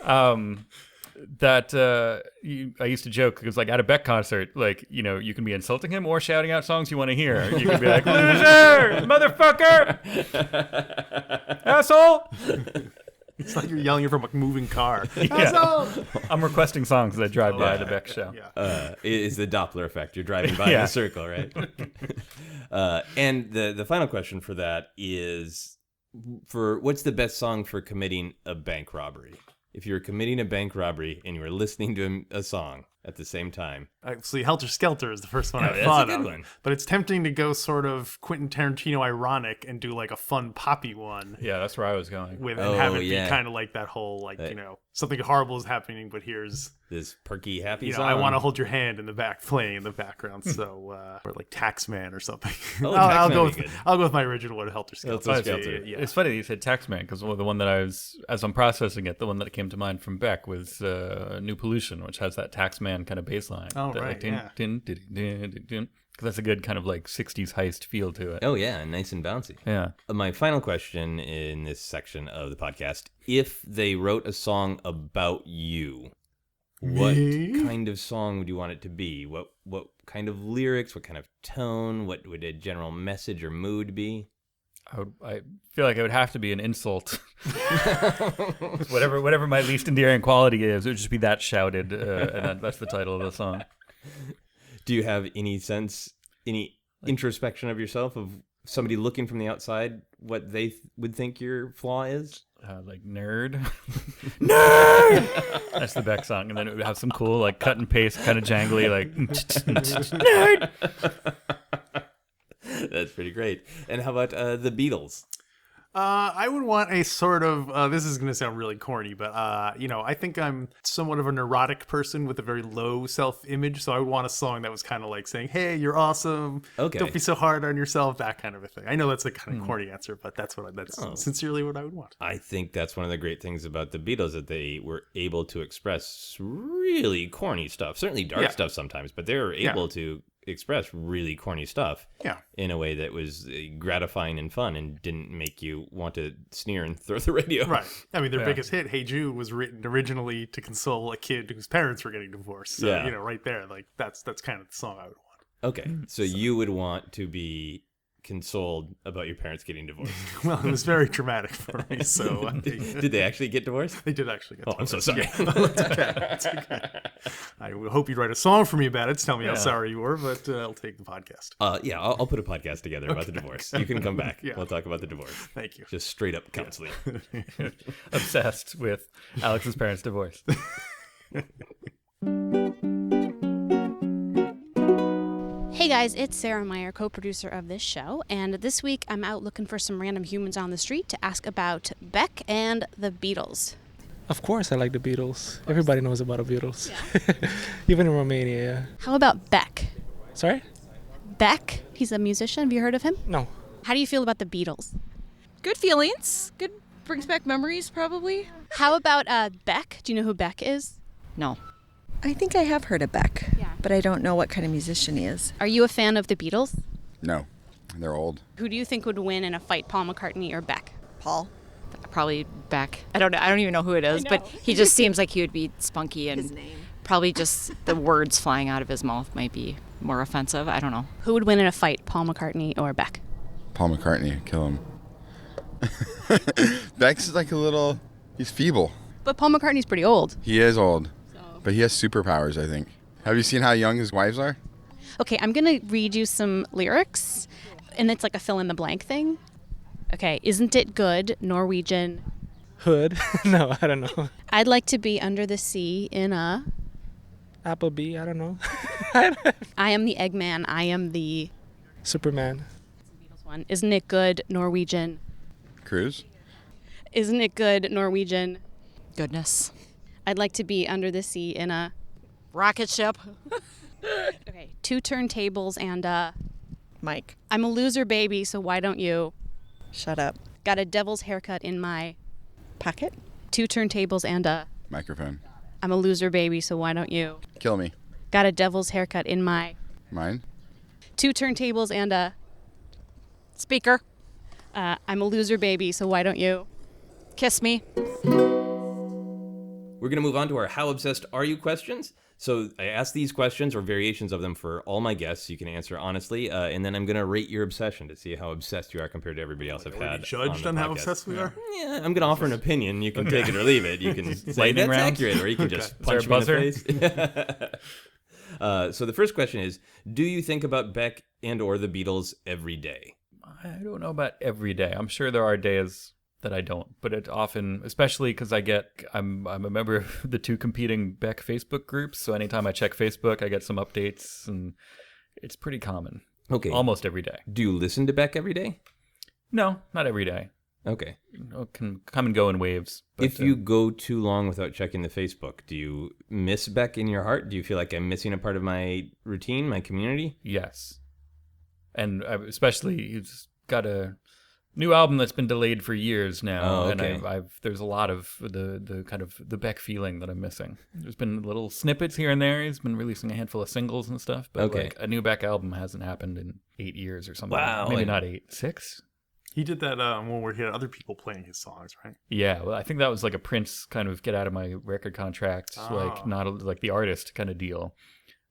I used to joke because like at a Beck concert, like, you can be insulting him or shouting out songs you want to hear. You can be like, loser, motherfucker, asshole. It's like you're yelling from a moving car. I'm requesting songs as I drive by the Beck show. Yeah. It's the Doppler effect. You're driving by in a circle, right? And the final question for that is, what's the best song for committing a bank robbery? If you're committing a bank robbery and you were listening to a song at the same time. Actually, Helter Skelter is the first one I that's thought a good of. one. But it's tempting to go sort of Quentin Tarantino ironic and do like a fun poppy one. Yeah, that's where I was going. And have it be kind of like that whole, like, something horrible is happening, but here's this perky, happy song. song. I Want to Hold Your Hand in the back, playing in the background. So, or like Taxman or something. Oh, I'll go with my original one, Helter Skelter. Yeah. It's funny that you said Taxman, because the one that as I'm processing it, the one that came to mind from Beck was New Pollution, which has that Taxman kind of bass line. Oh, right, Because that's a good kind of like 60s heist feel to it. Oh, yeah, nice and bouncy. Yeah. My final question in this section of the podcast, if they wrote a song about you, what kind of song would you want it to be? What kind of lyrics, what kind of tone, what would a general message or mood be? I feel like it would have to be an insult. whatever my least endearing quality is, it would just be that shouted, and that's the title of the song. Do you have any introspection of yourself, of somebody looking from the outside, what they would think your flaw is? Like nerd. Nerd! That's the Beck song. And then it would have some cool, like, cut and paste, kind of jangly, like, nerd! That's pretty great. And how about the Beatles? I would want a sort of, this is going to sound really corny, but, I think I'm somewhat of a neurotic person with a very low self-image, so I would want a song that was kind of like saying, hey, you're awesome, don't be so hard on yourself, that kind of a thing. I know that's a kind of corny answer, but that's sincerely what I would want. I think that's one of the great things about the Beatles, that they were able to express really corny stuff, certainly dark stuff sometimes, but they were able to express really corny stuff in a way that was gratifying and fun and didn't make you want to sneer and throw the radio. Right. I mean, their biggest hit, Hey Jude, was written originally to console a kid whose parents were getting divorced. So, right there, like that's kind of the song I would want. Okay. So you would want to be consoled about your parents getting divorced. Well, it was very traumatic for me. So did they actually get divorced? They did actually get divorced. I'm so sorry. It's okay. I hope you'd write a song for me about it to tell me how sorry you were, but I'll take the podcast. I'll put a podcast together about the divorce. You can come back. We'll talk about the divorce. Thank you. Just straight up counseling. Obsessed with Alex's parents' divorce. Hey guys, it's Sarah Meyer, co-producer of this show, and this week I'm out looking for some random humans on the street to ask about Beck and the Beatles. Of course I like the Beatles. Everybody knows about the Beatles. Yeah. Even in Romania, yeah. How about Beck? Sorry? Beck? He's a musician. Have you heard of him? No. How do you feel about the Beatles? Good feelings. Good, brings back memories, probably. How about Beck? Do you know who Beck is? No. I think I have heard of Beck, but I don't know what kind of musician he is. Are you a fan of the Beatles? No, they're old. Who do you think would win in a fight, Paul McCartney or Beck? Paul? Probably Beck. I don't know. I don't even know who it is, but he just seems like he would be spunky, and probably just the words flying out of his mouth might be more offensive. I don't know. Who would win in a fight, Paul McCartney or Beck? Paul McCartney, kill him. Beck's like he's feeble. But Paul McCartney's pretty old. He is old. But he has superpowers, I think. Have you seen how young his wives are? Okay, I'm going to read you some lyrics, and it's like a fill-in-the-blank thing. Okay, isn't it good, Norwegian? Hood? No, I don't know. I'd like to be under the sea in a... Applebee, I don't know. I am the Eggman, I am the... Superman. Beatles one. Isn't it good, Norwegian? Cruise? Isn't it good, Norwegian? Goodness. I'd like to be under the sea in a... Rocket ship. Okay, 2 turntables and a... Mike. I'm a loser, baby, so why don't you... Shut up. Got a devil's haircut in my... Pocket? 2 turntables and a... Microphone. I'm a loser, baby, so why don't you... Kill me. Got a devil's haircut in my... Mine? 2 turntables and a... Speaker. I'm a loser, baby, so why don't you... Kiss me. We're going to move on to our How Obsessed Are You questions. So I ask these questions or variations of them for all my guests. You can answer honestly, and then I'm going to rate your obsession to see how obsessed you are compared to everybody else I've had. Judged on how obsessed we are? Yeah, I'm going to offer an opinion. You can take it or leave it. You can say that's accurate, or you can just punch me in the face. So the first question is, do you think about Beck and or the Beatles every day? I don't know about every day. I'm sure there are days that I don't. But it often, especially because I'm a member of the two competing Beck Facebook groups. So anytime I check Facebook, I get some updates, and it's pretty common. Okay. Almost every day. Do you listen to Beck every day? No, not every day. Okay. It can come and go in waves. But, if you go too long without checking the Facebook, do you miss Beck in your heart? Do you feel like I'm missing a part of my routine, my community? Yes. And especially, he's got a new album that's been delayed for years now. Oh, okay. And there's a lot of the kind of the Beck feeling that I'm missing. There's been little snippets here and there. He's been releasing a handful of singles and stuff. But like a new Beck album hasn't happened in 8 years or something. Wow. Maybe not 8, 6. He did that one where he had other people playing his songs, right? Yeah, well, I think that was like a Prince kind of get out of my record contract, like not like the artist kind of deal,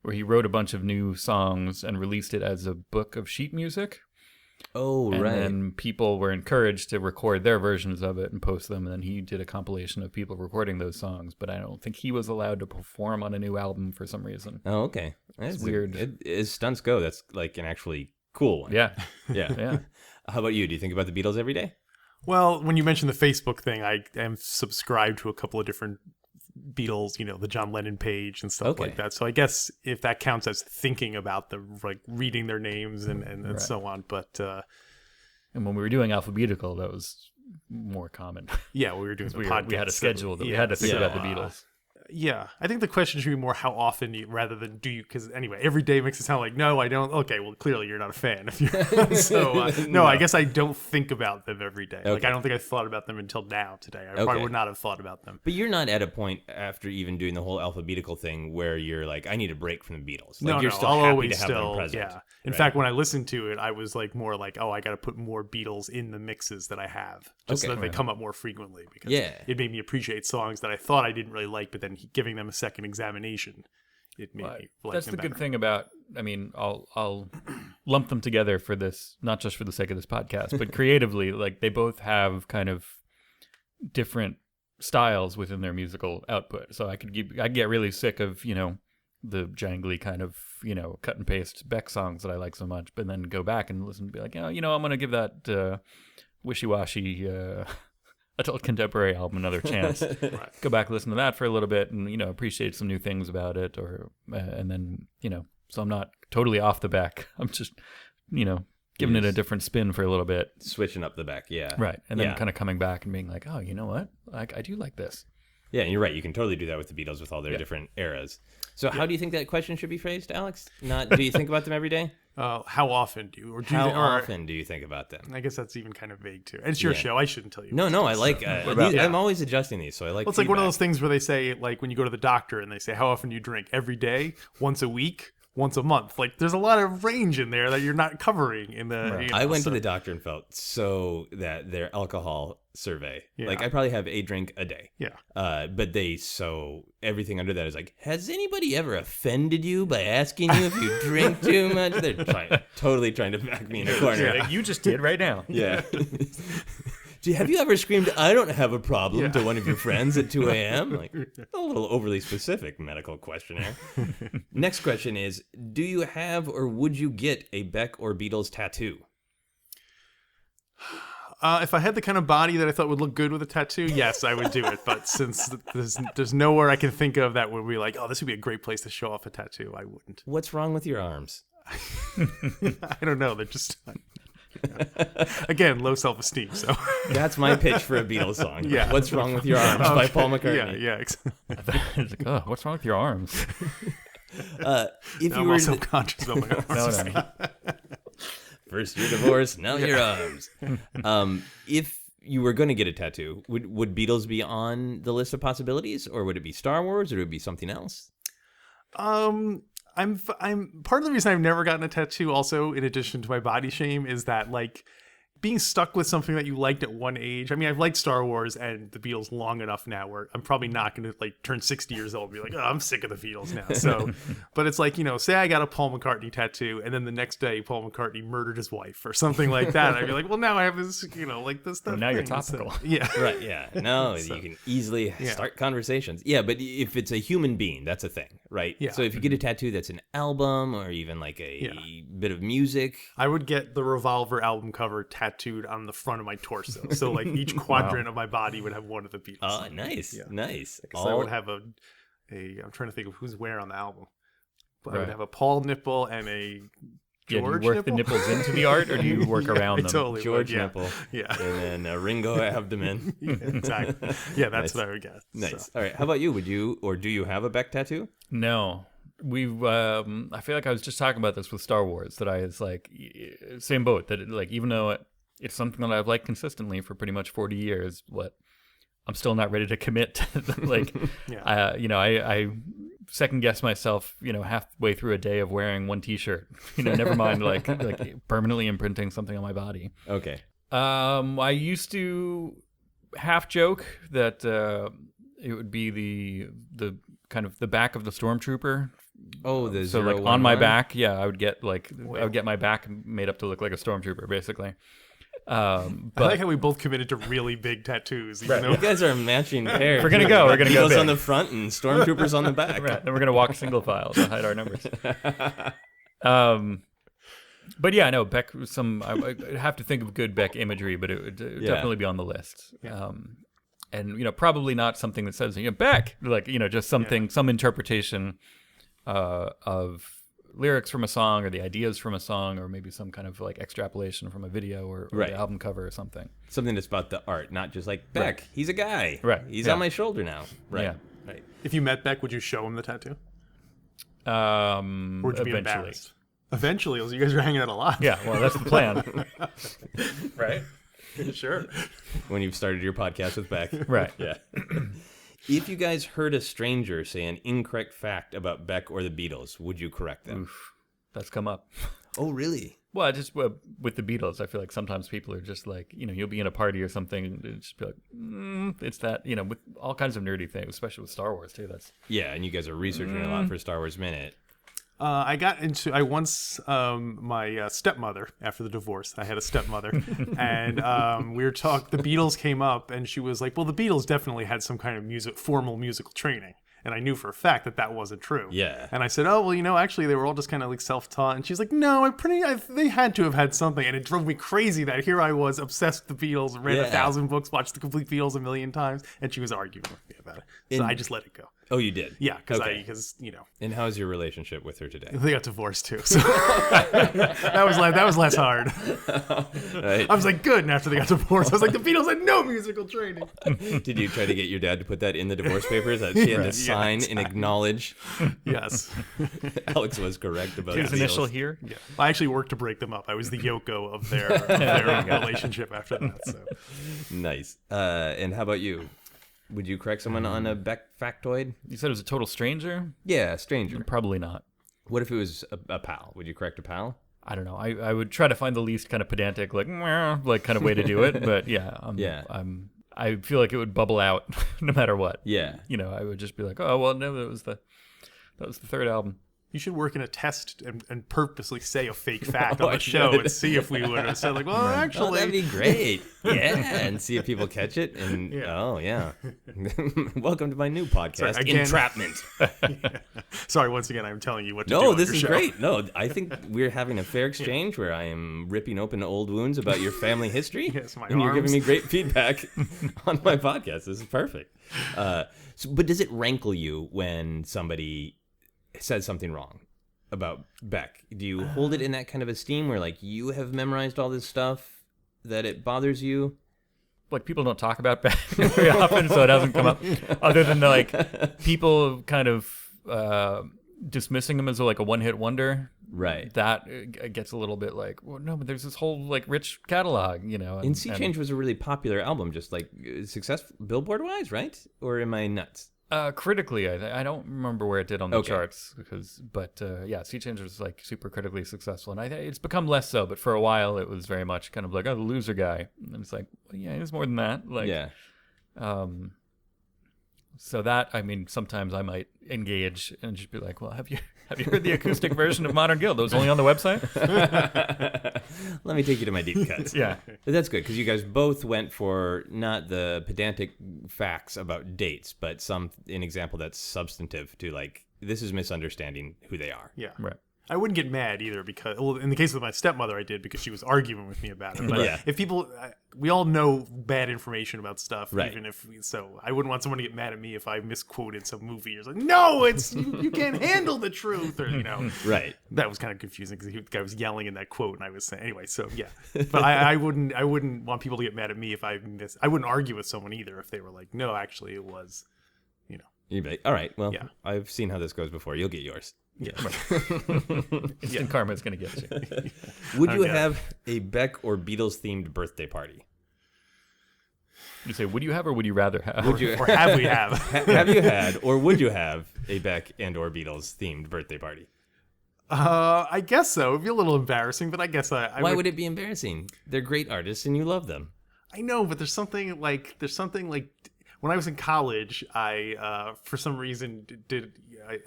where he wrote a bunch of new songs and released it as a book of sheet music. Oh, and right. And then people were encouraged to record their versions of it and post them. And then he did a compilation of people recording those songs. But I don't think he was allowed to perform on a new album for some reason. Oh, okay. That's weird. As stunts go, that's like an actually cool one. Yeah. Yeah. Yeah. How about you? Do you think about the Beatles every day? Well, when you mentioned the Facebook thing, I am subscribed to a couple of different Beatles, the John Lennon page and stuff like that. So I guess if that counts as thinking about them, like reading their names and Right. so on. But and when we were doing alphabetical, that was more common. yeah, we were doing the podcast. We had a schedule that we had to think about the Beatles. Yeah, I think the question should be more how often rather than do you, because anyway, every day makes it sound like, no, I don't. Okay, well, clearly you're not a fan. If you're, so, no, I guess I don't think about them every day. Okay. Like, I don't think I thought about them until now today. I probably would not have thought about them. But you're not at a point after even doing the whole alphabetical thing where you're like, I need a break from the Beatles. Like, you're still I'll happy always to have them present. Yeah. In fact, when I listened to it, I was like more like, oh, I got to put more Beatles in the mixes that I have, just so that they come up more frequently, because it made me appreciate songs that I thought I didn't really like, but then giving them a second examination, it made me like that's them the better. good thing about, I mean, I'll lump them together for this, not just for the sake of this podcast, but creatively, like they both have kind of different styles within their musical output. So I get really sick of, the jangly kind of, cut and paste Beck songs that I like so much, but then go back and listen and be like, I'm going to give that wishy-washy adult contemporary album another chance. Right. Go back, listen to that for a little bit, and appreciate some new things about it, or and then so I'm not totally off the Beck. I'm just giving it a different spin for a little bit, switching up the Beck, right, and then kind of coming back and being like, oh, you know what, I do like this. Yeah, and you're right. You can totally do that with the Beatles with all their different eras. So how do you think that question should be phrased, Alex? Not do you think about them every day? How often do you? Or do how you, often do you think about them? I guess that's even kind of vague too. And it's your show. I shouldn't tell you. No, I like. I'm always adjusting these, so I like. Well, it's like one of those things where they say, like when you go to the doctor and they say, how often do you drink? Every day, once a week, once a month. Like there's a lot of range in there that you're not covering in the. I went to the doctor and felt so that their alcohol survey, like I probably have a drink a day. Yeah. But everything under that is like, has anybody ever offended you by asking you if you drink too much? They're totally trying to back me in a corner. Like you just did right now. Yeah. Have you ever screamed, I don't have a problem, to one of your friends at 2 a.m.? Like, a little overly specific medical questionnaire. Next question is, do you have or would you get a Beck or Beatles tattoo? If I had the kind of body that I thought would look good with a tattoo, yes, I would do it. But since there's nowhere I can think of that would be like, oh, this would be a great place to show off a tattoo, I wouldn't. What's wrong with your arms? I don't know. They're just... Again, low self-esteem. So that's my pitch for a Beatles song. Yeah. What's Wrong with Your Arms by Paul McCartney. Yeah. It's like, oh, what's wrong with your arms? If I'm all self-conscious about my arms. No. First your divorce, now your arms. If you were going to get a tattoo, would Beatles be on the list of possibilities, or would it be Star Wars, or would it be something else? I'm part of the reason I've never gotten a tattoo, also in addition to my body shame, is that like being stuck with something that you liked at one age. I mean, I've liked Star Wars and the Beatles long enough now where I'm probably not going to like turn 60 years old and be like, oh, I'm sick of the Beatles now. So, but it's like, say I got a Paul McCartney tattoo and then the next day Paul McCartney murdered his wife or something like that. I'd be like, well, now I have this, like this stuff. Well, now you're topical. So, yeah. Right. Yeah. No, you can easily start conversations. Yeah. But if it's a human being, that's a thing, right? Yeah. So if you get a tattoo that's an album or even like a bit of music. I would get the Revolver album cover tattoo tattooed on the front of my torso. So like each quadrant of my body would have one of the Beatles. Oh, nice, nice. So I would have a. I'm trying to think of who's where on the album. But I would Right. have a Paul nipple and a Yeah, George do you work nipple? the nipples into the art, or do you work around them? Totally George would, nipple. Yeah. And then a Ringo abdomen. Yeah, exactly. Yeah, that's Nice. what I would guess. Nice. So. All right. How about you? Would you or do you have a Beck tattoo? No. We've I feel like I was just talking about this with Star Wars, that I was like same boat, that like even though it's something that I've liked consistently for pretty much 40 years, I'm still not ready to commit to like I second guess myself, halfway through a day of wearing one t-shirt, never mind like permanently imprinting something on my body. Okay. I used to half joke that it would be the kind of the back of the stormtrooper. Oh, the so like on my back, I would get my back made up to look like a stormtrooper, basically. But I like how we both committed to really big tattoos. Even though You guys are a matching pair. We're gonna go Beatles big. on the front and stormtroopers on the back. Right, and we're gonna walk single file to hide our numbers. But yeah, no, Beck. I'd have to think of good Beck imagery, but it would definitely be on the list. Yeah. And probably not something that says Beck, like just something, some interpretation of lyrics from a song, or the ideas from a song, or maybe some kind of like extrapolation from a video or Right. the album cover or something. Something that's about the art, not just like Beck. Right. He's a guy. Right. He's Yeah. on my shoulder now. Right. Yeah. Right. if you met Beck, would you show him the tattoo? Or would you be Eventually. embarrassed? Eventually, you guys are hanging out a lot. Yeah, well, that's the plan. Right? Sure. When you've started your podcast with Beck. Right. Yeah. If you guys heard a stranger say an incorrect fact about Beck or the Beatles, would you correct them? Oof, that's come up. Oh, really? Well, just with the Beatles, I feel like sometimes people are just like, you'll be in a party or something, and it'll just be like, it's that, with all kinds of nerdy things, especially with Star Wars, too. That's Yeah, and you guys are researching a lot for Star Wars Minute. I once, my stepmother, after the divorce, I had a stepmother, and we were the Beatles came up, and she was like, well, the Beatles definitely had some kind of formal musical training. And I knew for a fact that wasn't true. Yeah. And I said, oh, well, actually, they were all just kind of like self-taught. And she's like, no, they had to have had something. And it drove me crazy that here I was obsessed with the Beatles, read 1,000 books, watched the complete Beatles a million times. And she was arguing with me about it. So I just let it go. Oh, you did? Yeah, because Okay. And how's your relationship with her today? They got divorced too. So that was less hard. Right. I was like, good. And after they got divorced, I was like, the Beatles had no musical training. Did you try to get your dad to put that in the divorce papers, that she had to sign and acknowledge? Yes. Alex was correct about his the initial Beatles. here. Yeah. I actually worked to break them up. I was the Yoko of their relationship after that. So. Nice. And how about you? Would you correct someone on a Beck factoid? You said it was a total stranger? Yeah, stranger. Probably not. What if it was a pal? Would you correct a pal? I don't know. I would try to find the least kind of pedantic, like kind of way to do it. But yeah, I feel like it would bubble out no matter what. Yeah. I would just be like, oh well, no, that was the third album. You should work in a test and purposely say a fake fact on the show and see if we would have said like, well, actually, that'd be great. Yeah, and see if people catch it. And oh yeah, welcome to my new podcast, Sorry, again. Entrapment. Sorry, once again, I'm telling you what to do. No, on this your is show. great. No, I think we're having a fair exchange where I am ripping open old wounds about your family history, Yes, my and you're giving arms. me great feedback on my podcast. This is perfect. But does it rankle you when somebody says something wrong about Beck? Do you hold it in that kind of esteem where like you have memorized all this stuff that it bothers you? Like people don't talk about Beck very often, so it doesn't come up. Other than like people kind of dismissing him as like a one-hit wonder. Right. That gets a little bit like, well, no, but there's this whole like rich catalog, And Sea Change was a really popular album, just like successful Billboard-wise, right? Or am I nuts? Critically, I don't remember where it did on the Okay. charts, but Sea Change was like super critically successful, and it's become less so. But for a while, it was very much kind of like, oh, the loser guy, and it's like, well, yeah, he's more than that. Like, Yeah. So that, I mean, sometimes I might engage and just be like, well, have you heard the acoustic version of Modern Guild? That was only on the website. Let me take you to my deep cuts. Yeah. But that's good because you guys both went for not the pedantic facts about dates, but an example that's substantive to like, this is misunderstanding who they are. Yeah. Right. I wouldn't get mad either because, well, in the case of my stepmother, I did because she was arguing with me about it. But if people, we all know bad information about stuff, even if so I wouldn't want someone to get mad at me if I misquoted some movie. You're like, no, it's you can't handle the truth, or Right. That was kind of confusing because the guy was yelling in that quote, and I was saying anyway. So but I wouldn't want people to get mad at me if I wouldn't argue with someone either if they were like, no, actually, it was, You'd be like, all right, well, I've seen how this goes before. You'll get yours. Yeah. Instant karma is going to get you. Would you have a Beck or Beatles themed birthday party? You say, would you have or would you rather have? Would you, or have we have? Have you had or would you have a Beck and or Beatles themed birthday party? I guess so. It'd be a little embarrassing, but I guess I Why would it be embarrassing? They're great artists and you love them. I know, but there's something like when I was in college, I for some reason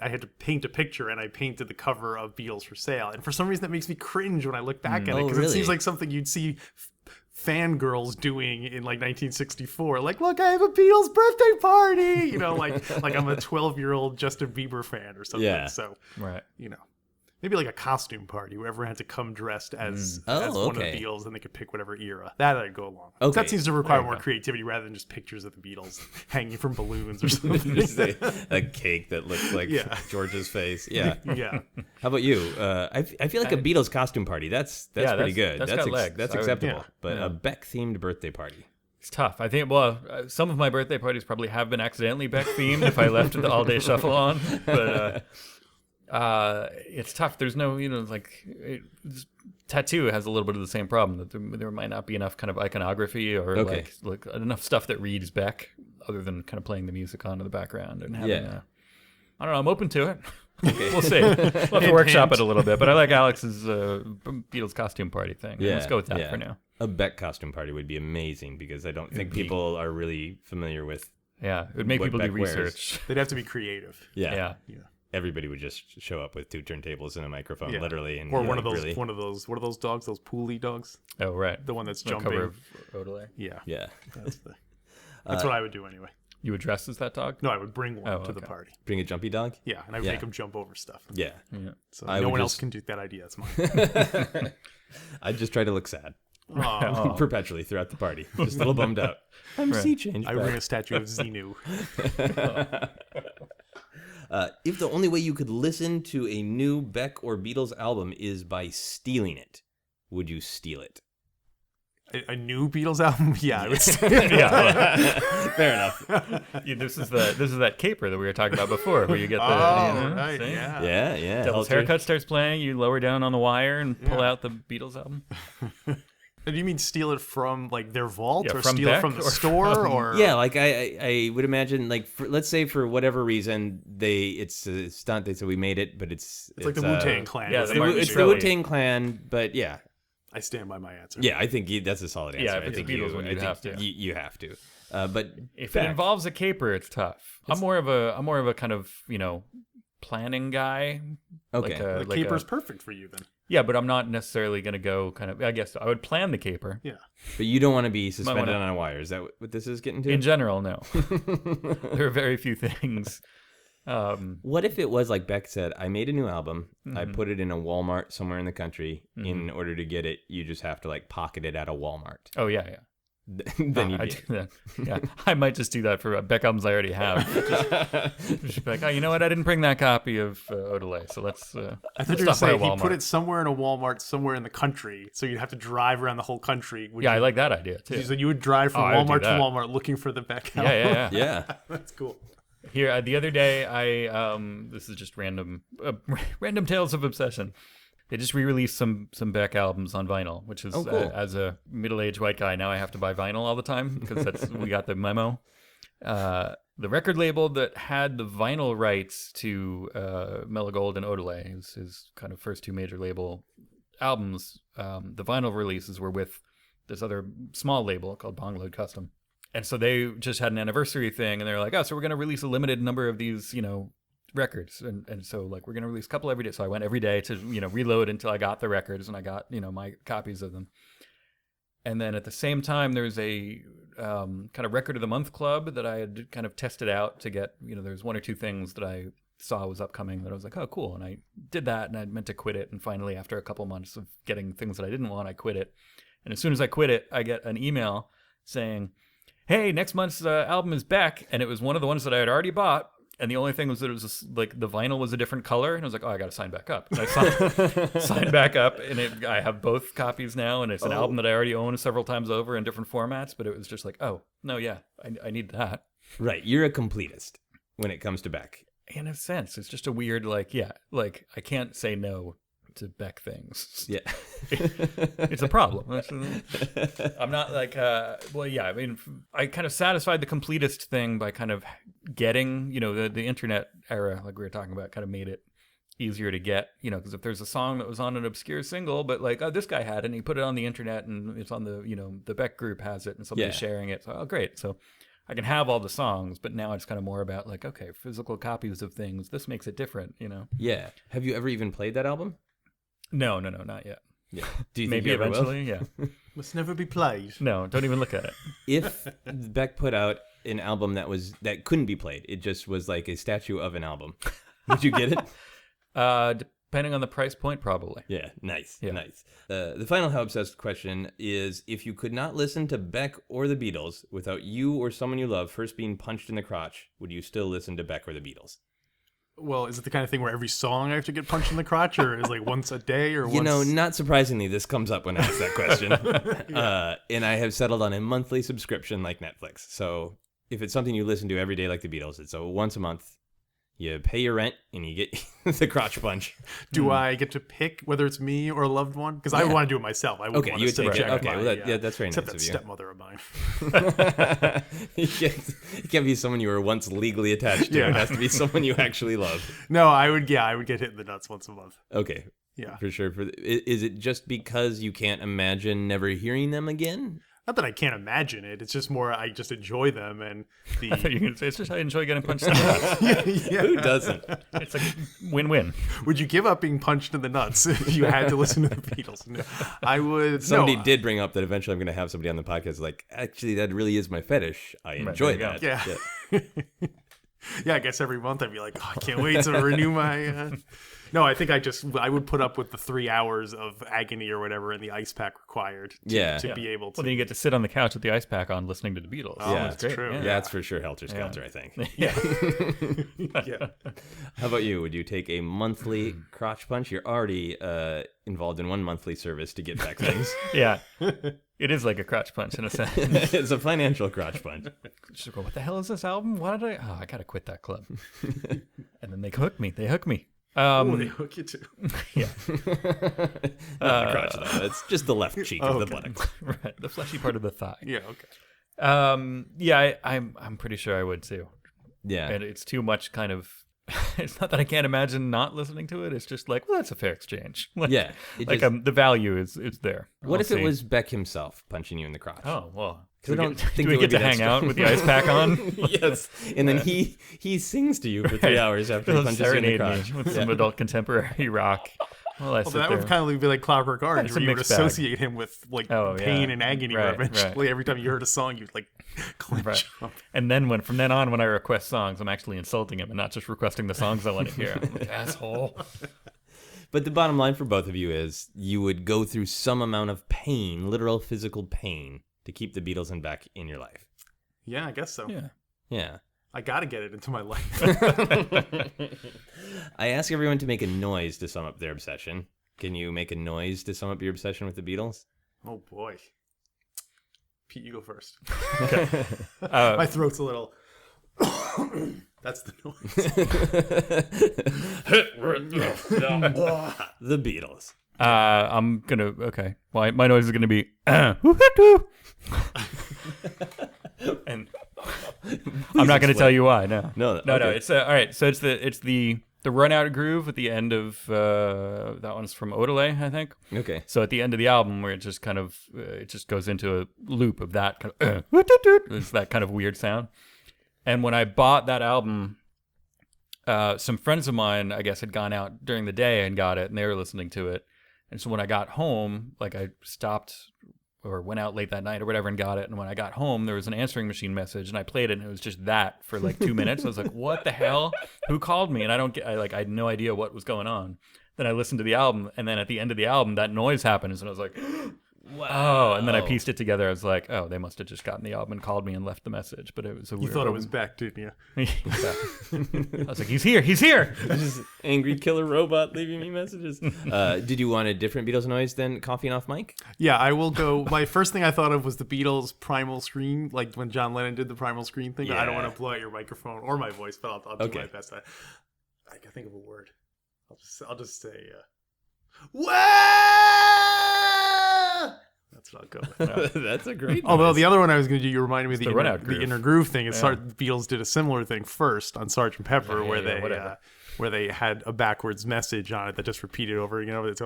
I had to paint a picture, and I painted the cover of Beatles for Sale, and for some reason that makes me cringe when I look back at it because it seems like something you'd see fangirls doing in like 1964. Like, look, I have a Beatles birthday party. Like I'm a 12-year-old Justin Bieber fan or something. Yeah. So right. Maybe like a costume party where everyone had to come dressed as one of the Beatles, and they could pick whatever era. That I'd go along with. That seems to require more creativity rather than just pictures of the Beatles hanging from balloons or something. Just a cake that looks like George's face. Yeah. Yeah. How about you? I feel like a Beatles costume party. That's pretty good. That's acceptable. But a Beck themed birthday party. It's tough. I think, some of my birthday parties probably have been accidentally Beck themed if I left the All Day Shuffle on. But it's tough. There's no, Tattoo has a little bit of the same problem that there might not be enough kind of iconography or like enough stuff that reads Beck other than kind of playing the music on in the background and having I don't know. I'm open to it. We'll see. We'll have to workshop it a little bit. But I like Alex's Beatles costume party thing. Yeah, let's go with that for now. A Beck costume party would be amazing because I don't think people are really familiar with. Yeah, it would make people do research. They'd have to be creative. Yeah. Everybody would just show up with 2 turntables and a microphone, literally, and or one of those dogs, those Pooley dogs. Oh, right, the one that's the jumping. Cover of Odelay. Yeah. That's what I would do anyway. You would dress as that dog? No, I would bring one to the party. Bring a jumpy dog? Yeah, and I would make him jump over stuff. Yeah. So no one else can do that idea. It's mine. I'd just try to look sad. Perpetually throughout the party. Just a little bummed out. I'm sea change. I bring a statue of Xenu. If the only way you could listen to a new Beck or Beatles album is by stealing it, would you steal it? A new Beatles album? Yeah, I would steal it. Fair enough. This is that caper that we were talking about before, where you get the right, yeah. Devil's Haircut starts playing. You lower down on the wire and pull out the Beatles album. Do you mean steal it from like their vault, or from steal Beck, it from the store, or yeah, like I would imagine, like let's say for whatever reason it's a stunt. They said we made it, but it's like the Wu-Tang Clan. Yeah, it's the Wu-Tang Clan, but yeah. I stand by my answer. Yeah, I think that's a solid answer. Yeah, if it's the Beatles one, you have to. But if it involves a caper, it's tough. I'm more of a kind of planning guy. Okay, the caper's perfect for you then. Yeah, but I'm not necessarily going to go kind of. I guess I would plan the caper. Yeah, but you don't want to be suspended on a wire. Is that what this is getting to? In general, no. There are very few things. What if it was like Beck said, I made a new album, I put it in a Walmart somewhere in the country. In order to get it, you just have to like pocket it at a Walmart. Oh yeah. Then I do that. Yeah, I might just do that for Beck albums I already have. Just be like, you know what? I didn't bring that copy of Odelay, so let's. I thought you were saying he put it somewhere in a Walmart, somewhere in the country, so you'd have to drive around the whole country. I like that idea too. So you would drive from Walmart to Walmart looking for the Beck album. Yeah. That's cool. Here the other day, I this is just random tales of obsession. They just re-released some Beck albums on vinyl, which is cool. As a middle-aged white guy now I have to buy vinyl all the time because we got the memo. The record label that had the vinyl rights to Mellow Gold and Odelay, his kind of first 2 major label albums, the vinyl releases were with this other small label called Bongload Custom. And so they just had an anniversary thing, and they're like, so we're going to release a limited number of these, records. And so, like, we're going to release a couple every day. So I went every day to, reload until I got the records, and I got, my copies of them. And then at the same time, there's a kind of record of the month club that I had kind of tested out to get, there's 1 or 2 things that I saw was upcoming that I was like, oh, cool. And I did that, and I meant to quit it. And finally, after a couple months of getting things that I didn't want, I quit it. And as soon as I quit it, I get an email saying, hey, next month's album is Beck. And it was one of the ones that I had already bought. And the only thing was that it was just, like, the vinyl was a different color. And I was like, oh, I got to sign back up. And I signed back up. And I have both copies now. And it's an album that I already own several times over in different formats. But it was just like, oh, no, yeah, I need that. Right. You're a completist when it comes to Beck. In a sense, it's just a weird, like, yeah, like, I can't say no to Beck things. Yeah. It's a problem. I'm not like, well, yeah, I mean, I kind of satisfied the completist thing by kind of getting, the internet era, like we were talking about, kind of made it easier to get, because if there's a song that was on an obscure single, but like, oh, this guy had it, and he put it on the internet, and it's on the, the Beck group has it, and somebody's sharing it. So, oh, great. So I can have all the songs, but now it's kind of more about like, okay, physical copies of things. This makes it different, Yeah. Have you ever even played that album? No, not yet. Yeah. Do you think maybe you ever eventually? will? Yeah. Must never be played. No, don't even look at it. If Beck put out an album that couldn't be played, it just was like a statue of an album, would you get it? Depending on the price point, probably. Yeah, nice, yeah. Nice. The final How Obsessed question is, if you could not listen to Beck or the Beatles without you or someone you love first being punched in the crotch, would you still listen to Beck or the Beatles? Well, is it the kind of thing where every song I have to get punched in the crotch, or is it like once a day, or once? Not surprisingly, this comes up when I ask that question. And I have settled on a monthly subscription like Netflix. So if it's something you listen to every day like the Beatles, it's once a month. You pay your rent and you get the Crotch Punch. Do I get to pick whether it's me or a loved one? Because I would want to do it myself. I wouldn't want to take check okay, my, well, that's very nice except of that you. Stepmother of mine. It can't be someone you were once legally attached to. Yeah. It has to be someone you actually love. No, I would get hit in the nuts once a month. Okay. Yeah. For sure. Is it just because you can't imagine never hearing them again? Not that I can't imagine it. It's just more I just enjoy them, and I thought you were going to say it's just I enjoy getting punched in the nuts. Yeah. Who doesn't? It's like win-win. Would you give up being punched in the nuts if you had to listen to the Beatles? No, I would. Somebody did bring up that eventually I'm going to have somebody on the podcast like, actually, that really is my fetish. I enjoy that. Yeah. Yeah, I guess every month I'd be like, oh, I can't wait to renew my... No, I think I would put up with the 3 hours of agony or whatever in the ice pack required to be able to... Well, then you get to sit on the couch with the ice pack on listening to the Beatles. Oh, yeah, that's true. Yeah, that's for sure Helter Skelter, I think. Yeah. Yeah. How about you? Would you take a monthly Crotch Punch? You're already involved in one monthly service to get back things. Yeah. It is like a crotch punch in a sense. It's a financial crotch punch. Just go, what the hell is this album? Why did I gotta quit that club. And then they hook me. They hook me. They hook you too. Yeah. Not the crotch, though. It's just the left cheek of the buttocks. Right. The fleshy part of the thigh. Yeah, okay. Yeah, I'm pretty sure I would too. Yeah. And it's too much kind of... It's not that I can't imagine not listening to it. It's just like, well, that's a fair exchange. Like, yeah. The value is there. What if it was Beck himself punching you in the crotch? Oh, well. Do we get to hang out with the ice pack on? Yes. And then he sings to you for 3 hours after he punches you in the crotch. With some adult contemporary rock. Well, that would kind of be like Clockwork Orange, where you would associate him with like pain and agony. Where eventually, every time you heard a song, you'd like clench up. And then from then on, when I request songs, I'm actually insulting him and not just requesting the songs I want to hear. I'm like, asshole. But the bottom line for both of you is you would go through some amount of pain, literal physical pain, to keep the Beatles and Beck in your life. Yeah, I guess so. Yeah. I gotta get it into my life. I ask everyone to make a noise to sum up their obsession. Can you make a noise to sum up your obsession with the Beatles? Oh boy. Pete, you go first. Okay. My throat's a little... That's the noise. The Beatles. I'm gonna... Okay. My noise is gonna be... And I'm not going to tell you why. No. It's all right. So it's the run out groove at the end of that one's from Odelay, I think. Okay. So at the end of the album, where it just kind of it just goes into a loop of that kind of it's that kind of weird sound. And when I bought that album, some friends of mine, I guess, had gone out during the day and got it, and they were listening to it. And so when I got home, like I stopped or went out late that night or whatever and got it. And when I got home, there was an answering machine message, and I played it, and it was just that for like 2 minutes. I was like, what the hell? Who called me? And I had no idea what was going on. Then I listened to the album, and then at the end of the album, that noise happens, and I was like, wow. Oh, and then I pieced it together. I was like, oh, they must have just gotten the album and called me and left the message. But it was a weird. You thought it was Beck, didn't you? I was like, he's here. Just angry killer robot leaving me messages. Did you want a different Beatles noise than coughing off mic? Yeah, I will go. My first thing I thought of was the Beatles Primal Scream, like when John Lennon did the Primal Scream thing. Yeah. I don't want to blow out your microphone or my voice, but I'll do my best. I can think of a word. I'll just say, "Wah!" That's what I'll go with. That's a great. Although noise. the other one I was going to do, you reminded me of the inner groove thing. Is the Beatles did a similar thing first on Sgt. Pepper, where they had a backwards message on it that just repeated over again. And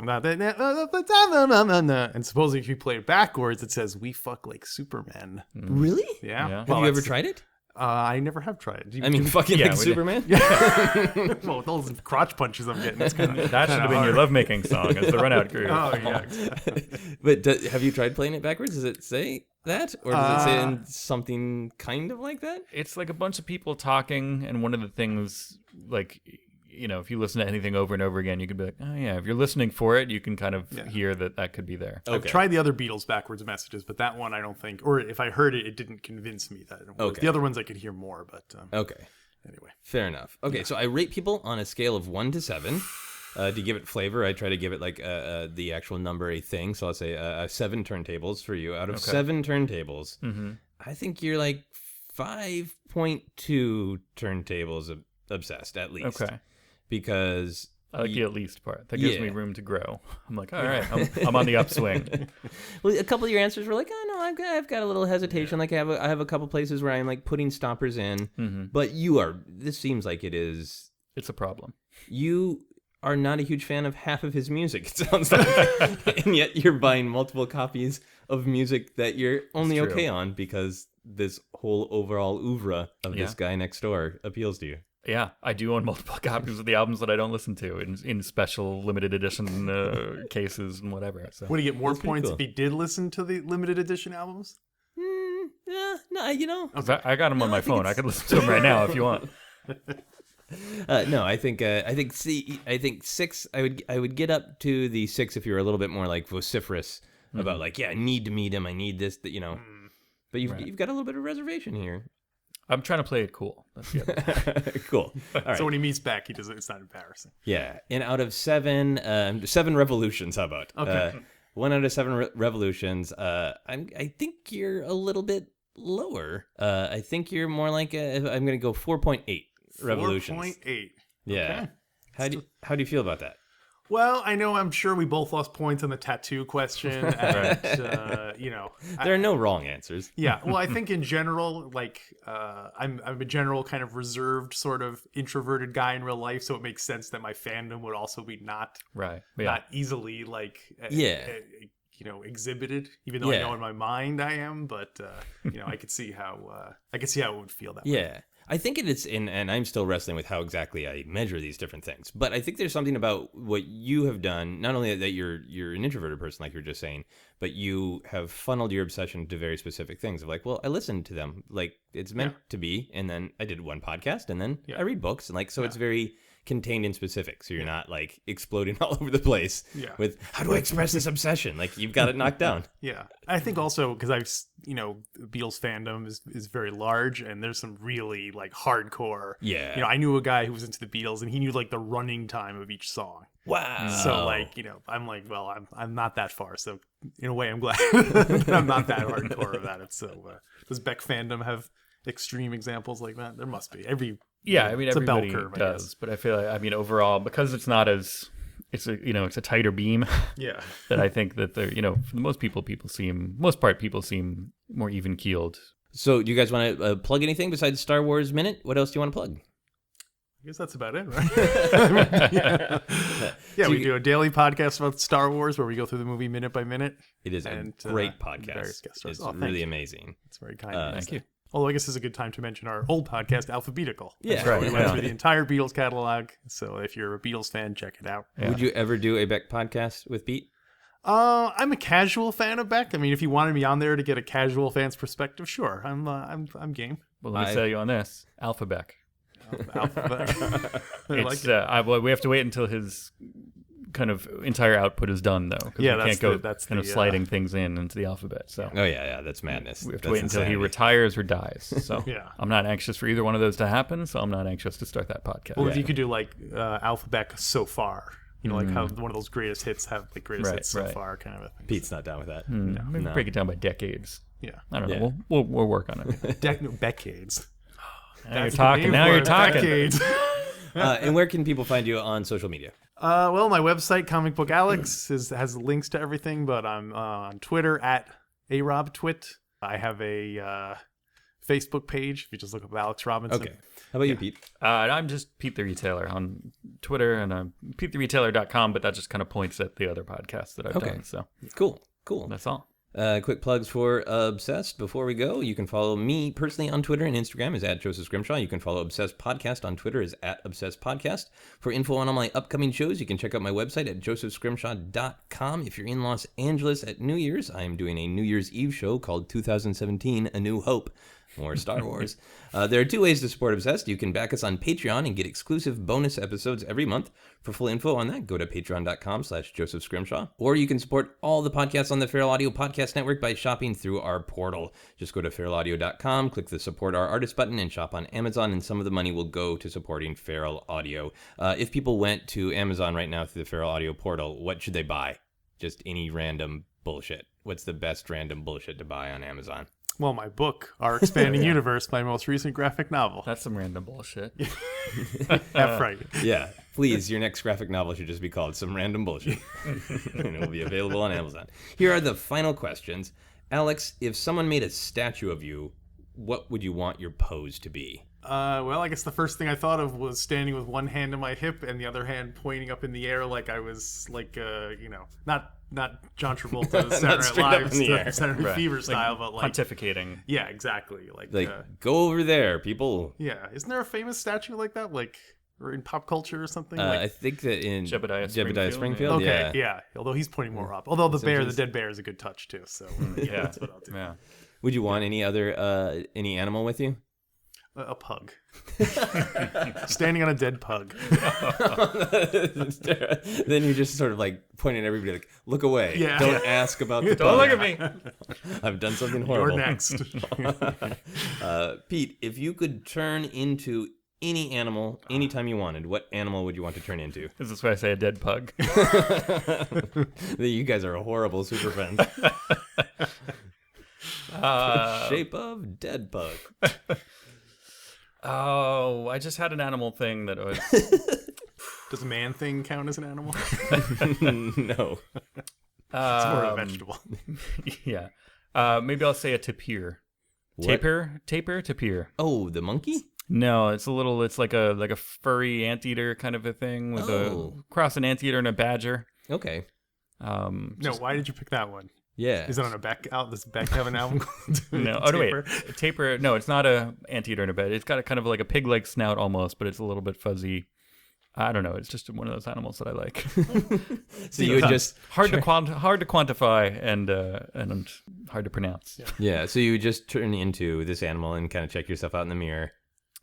supposedly if you play it backwards, it says "We fuck like Superman." Really? Yeah. Have you ever tried it? I never have tried it. Like Superman? Well, with those crotch punches I'm getting, it's kind of that should have been your lovemaking song as the Runout Groove. Oh, yeah, exactly. But have you tried playing it backwards? Does it say that? Or does it say in something kind of like that? It's like a bunch of people talking, and one of the things, like, if you listen to anything over and over again, you could be like, oh yeah, if you're listening for it, you can kind of hear that could be there. Okay. I've tried the other Beatles backwards messages, but that one I don't think, or if I heard it, it didn't convince me that it worked. Okay. The other ones I could hear more, but okay. Anyway. Fair enough. Okay, so I rate people on a scale of 1 to 7. To give it flavor, I try to give it like the actual number a thing. So I'll say 7 turntables for you. Out of 7 turntables, I think you're like 5.2 turntables obsessed at least. Okay. Because I like the at least part. That gives me room to grow. I'm like, all right, I'm on the upswing. Well, a couple of your answers were like, oh no, I've got a little hesitation. Like I have a couple places where I'm like putting stoppers in. But this seems like it's a problem. You are not a huge fan of half of his music, it sounds like. And yet you're buying multiple copies of music that you're only okay on because this whole overall oeuvre of this guy next door appeals to you. Yeah, I do own multiple copies of the albums that I don't listen to in special limited edition cases and whatever. So. Would he get more points if he did listen to the limited edition albums? Yeah, no, Okay. I got them on my phone. I could listen to them right now if you want. No, I think 6. I would get up to the 6 if you were a little bit more like vociferous about like, I need to meet him. I need this, But you've got a little bit of reservation here. I'm trying to play it cool. That's the other thing. Cool. All right. So when he meets back, it's not embarrassing. Yeah. And out of 7 revolutions, how about? Okay. 1 out of 7 revolutions. I think you're a little bit lower. I think you're more like I'm going to go 4.8 revolutions. 4.8. Yeah. Okay. How do you feel about that? Well, I'm sure we both lost points on the tattoo question. And, there are no wrong answers. Yeah. Well, I think in general, like, I'm a general kind of reserved sort of introverted guy in real life. So it makes sense that my fandom would also be not easily like, exhibited, even though I know in my mind I am, but, I could see how it would feel that way. Yeah. I think it is, and I'm still wrestling with how exactly I measure these different things. But I think there's something about what you have done, not only that you're an introverted person, like you were just saying, but you have funneled your obsession to very specific things of like, well, I listened to them, like it's meant to be, and then I did one podcast, and then I read books, and like so it's very contained in specific, so you're not like exploding all over the place with how do I express this obsession? Like you've got it knocked down. Yeah, I think also because Beatles fandom is very large, and there's some really like hardcore. Yeah, I knew a guy who was into the Beatles, and he knew like the running time of each song. Wow. So like I'm like, well, I'm not that far. So in a way, I'm glad that I'm not that hardcore about it. So does Beck fandom have extreme examples like that? There must be. It's everybody a bell curve, does, but I feel like, overall, because it's not as, it's a tighter beam. Yeah. That I think that they're, for the most part, people seem more even keeled. So do you guys want to plug anything besides Star Wars Minute? What else do you want to plug? I guess that's about it, right? We do a daily podcast about Star Wars where we go through the movie minute by minute. It is a great podcast. It's really amazing. It's very kind. Thank you. Although I guess this is a good time to mention our old podcast, Alphabetical. Yeah, right. We went through the entire Beatles catalog. So if you're a Beatles fan, check it out. Yeah. Would you ever do a Beck podcast with Pete? I'm a casual fan of Beck. I mean, if you wanted me on there to get a casual fan's perspective, sure, I'm game. Well, let me sell you on this. Alphabet. Alphabet. We have to wait until his kind of entire output is done, though. Yeah, we can't go sliding things into the alphabet. So. Oh yeah, that's madness. We have to wait until he retires or dies. So yeah. I'm not anxious for either one of those to happen. So I'm not anxious to start that podcast. Well, if you could do like Alphabet so far. You know, like how one of those greatest hits have like greatest hits so far, kind of a thing. Pete's not down with that. Maybe break it down by decades. Yeah, I don't know. We'll work on it. Decades. Now you're talking. Decades. And where can people find you on social media? Well, my website, Comic Book Alex, has links to everything, but I'm on Twitter at ArobTwit. I have a Facebook page. If you just look up Alex Robinson. Okay. How about you, Pete? I'm just Pete the Retailer on Twitter, and I'm PeteTheRetailer.com, but that just kind of points at the other podcasts that I've done. So Cool. That's all. Quick plugs for Obsessed before we go. You can follow me personally on Twitter and Instagram is @Joseph Scrimshaw. You can follow Obsessed Podcast on Twitter is @ObsessedPodcast. For info on all my upcoming shows, you can check out my website at josephscrimshaw.com. If you're in Los Angeles at New Year's, I am doing a New Year's Eve show called 2017 A New Hope. More Star Wars. There are two ways to support Obsessed. You can back us on Patreon and get exclusive bonus episodes every month. For full info on that, go to patreon.com/Joseph Scrimshaw. Or you can support all the podcasts on the Feral Audio Podcast Network by shopping through our portal. Just go to feralaudio.com, click the Support Our Artist button, and shop on Amazon, and some of the money will go to supporting Feral Audio. If people went to Amazon right now through the Feral Audio portal, what should they buy? Just any random bullshit. What's the best random bullshit to buy on Amazon? Well, my book, Our Expanding Universe, my most recent graphic novel. That's some random bullshit. Half right. Yeah. Please, your next graphic novel should just be called Some Random Bullshit. And it will be available on Amazon. Here are the final questions. Alex, if someone made a statue of you, what would you want your pose to be? Well, I guess the first thing I thought of was standing with one hand on my hip and the other hand pointing up in the air like I was like, not John Travolta's Saturday Night Live, Saturday Night Fever style, but like pontificating. Yeah, exactly. Like go over there, people. Yeah, isn't there a famous statue like that, like or in pop culture or something? I think that in Jebediah Springfield. Okay, yeah. Although he's pointing more up. Although the dead bear is a good touch too. So yeah, that's what I'll do. Yeah. Would you want any animal with you? A pug. Standing on a dead pug. Then you're just sort of like pointing at everybody like, look away. Yeah. Don't ask about the Don't pug. look at me. I've done something horrible. You're next. Pete, if you could turn into any animal anytime you wanted, what animal would you want to turn into? This is why I say a dead pug. You guys are horrible super friends. Shape of dead bug. Oh, I just had an animal thing that was... Does a man thing count as an animal? No. It's more of a vegetable. Yeah. Maybe I'll say a tapir. Tapir? Tapir. Oh, the monkey? No, it's like a furry anteater kind of a thing with a cross an anteater and a badger. Okay. No, why did you pick that one? Yeah. Is it on a Beck out? Does Beck have an album called No. Oh, no, wait. Tapir. No, it's not a anteater in a bed. It's got a kind of like a pig-like snout almost, but it's a little bit fuzzy. I don't know. It's just one of those animals that I like. So you would just hard to quantify and hard to pronounce. Yeah. So you would just turn into this animal and kind of check yourself out in the mirror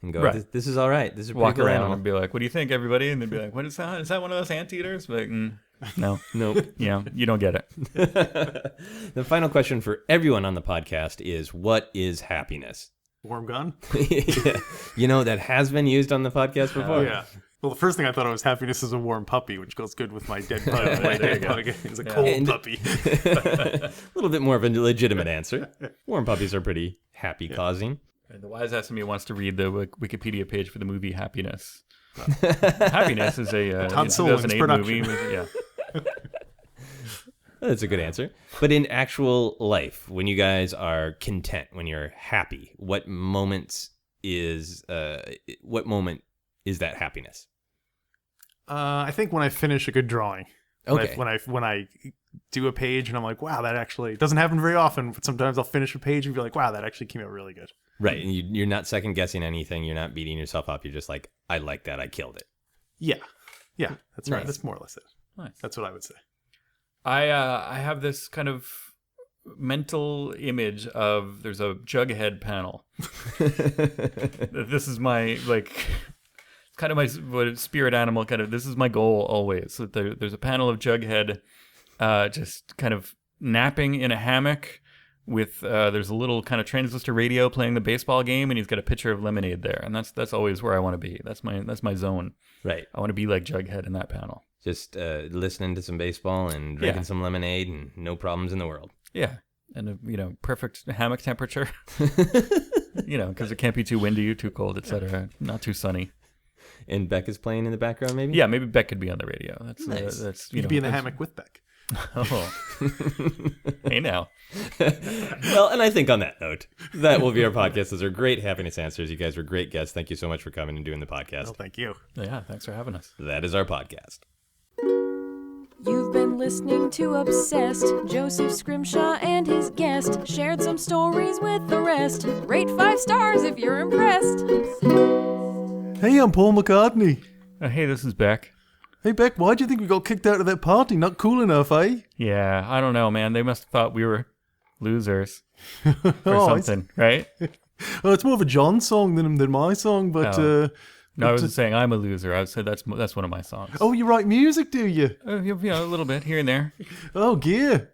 and go, this is all right. This is a walk pretty cool around animal. and be like, "What do you think, everybody?" And they'd be like, "What is that? Is that one of those anteaters?" Like, no, nope. Yeah, you don't get it. The final question for everyone on the podcast is, what is happiness? Warm gun? Yeah. You know, that has been used on the podcast before. Yeah. Well, the first thing I thought of was happiness is a warm puppy, which goes good with my dead pug. It's a cold puppy. A little bit more of a legitimate answer. Warm puppies are pretty happy-causing. The wise ass of me wants to read the Wikipedia page for the movie Happiness. Happiness is a 2008 movie. That's a good answer. But in actual life, when you guys are content, when you're happy, what moment is that happiness? I think when I finish a good drawing. Okay. When I do a page and I'm like, wow, that actually doesn't happen very often, but sometimes I'll finish a page and be like, wow, that actually came out really good. Right, and you're not second guessing anything. You're not beating yourself up. You're just like, I like that. I killed it. Yeah, that's right. Nice. That's more or less it. Nice. That's what I would say. I have this kind of mental image of there's a Jughead panel. This is my kind of my spirit animal kind of. This is my goal always. So there's a panel of Jughead, just kind of napping in a hammock with there's a little kind of transistor radio playing the baseball game, and he's got a pitcher of lemonade there, and that's always where I want to be. That's my zone. Right. I want to be like Jughead in that panel. Just listening to some baseball and drinking some lemonade, and no problems in the world. Yeah, and perfect hammock temperature. Because it can't be too windy, too cold, etc. Not too sunny. And Beck is playing in the background, maybe. Yeah, maybe Beck could be on the radio. That's nice. You could be in the hammock with Beck. Oh, hey now. Well, and I think on that note, that will be our podcast. Those are great happiness answers. You guys were great guests. Thank you so much for coming and doing the podcast. Well, thank you. Yeah, thanks for having us. That is our podcast. You've been listening to Obsessed. Joseph Scrimshaw and his guest shared some stories with the rest. Rate 5 stars if you're impressed. Hey, I'm Paul McCartney. Hey, this is Beck. Hey, Beck, why'd you think we got kicked out of that party? Not cool enough, eh? Yeah, I don't know, man. They must have thought we were losers or something, right? Well, it's more of a John song than my song, but... No, I wasn't saying I'm a loser. I said that's one of my songs. Oh, you write music, do you? Yeah, a little bit, here and there. Oh, gear.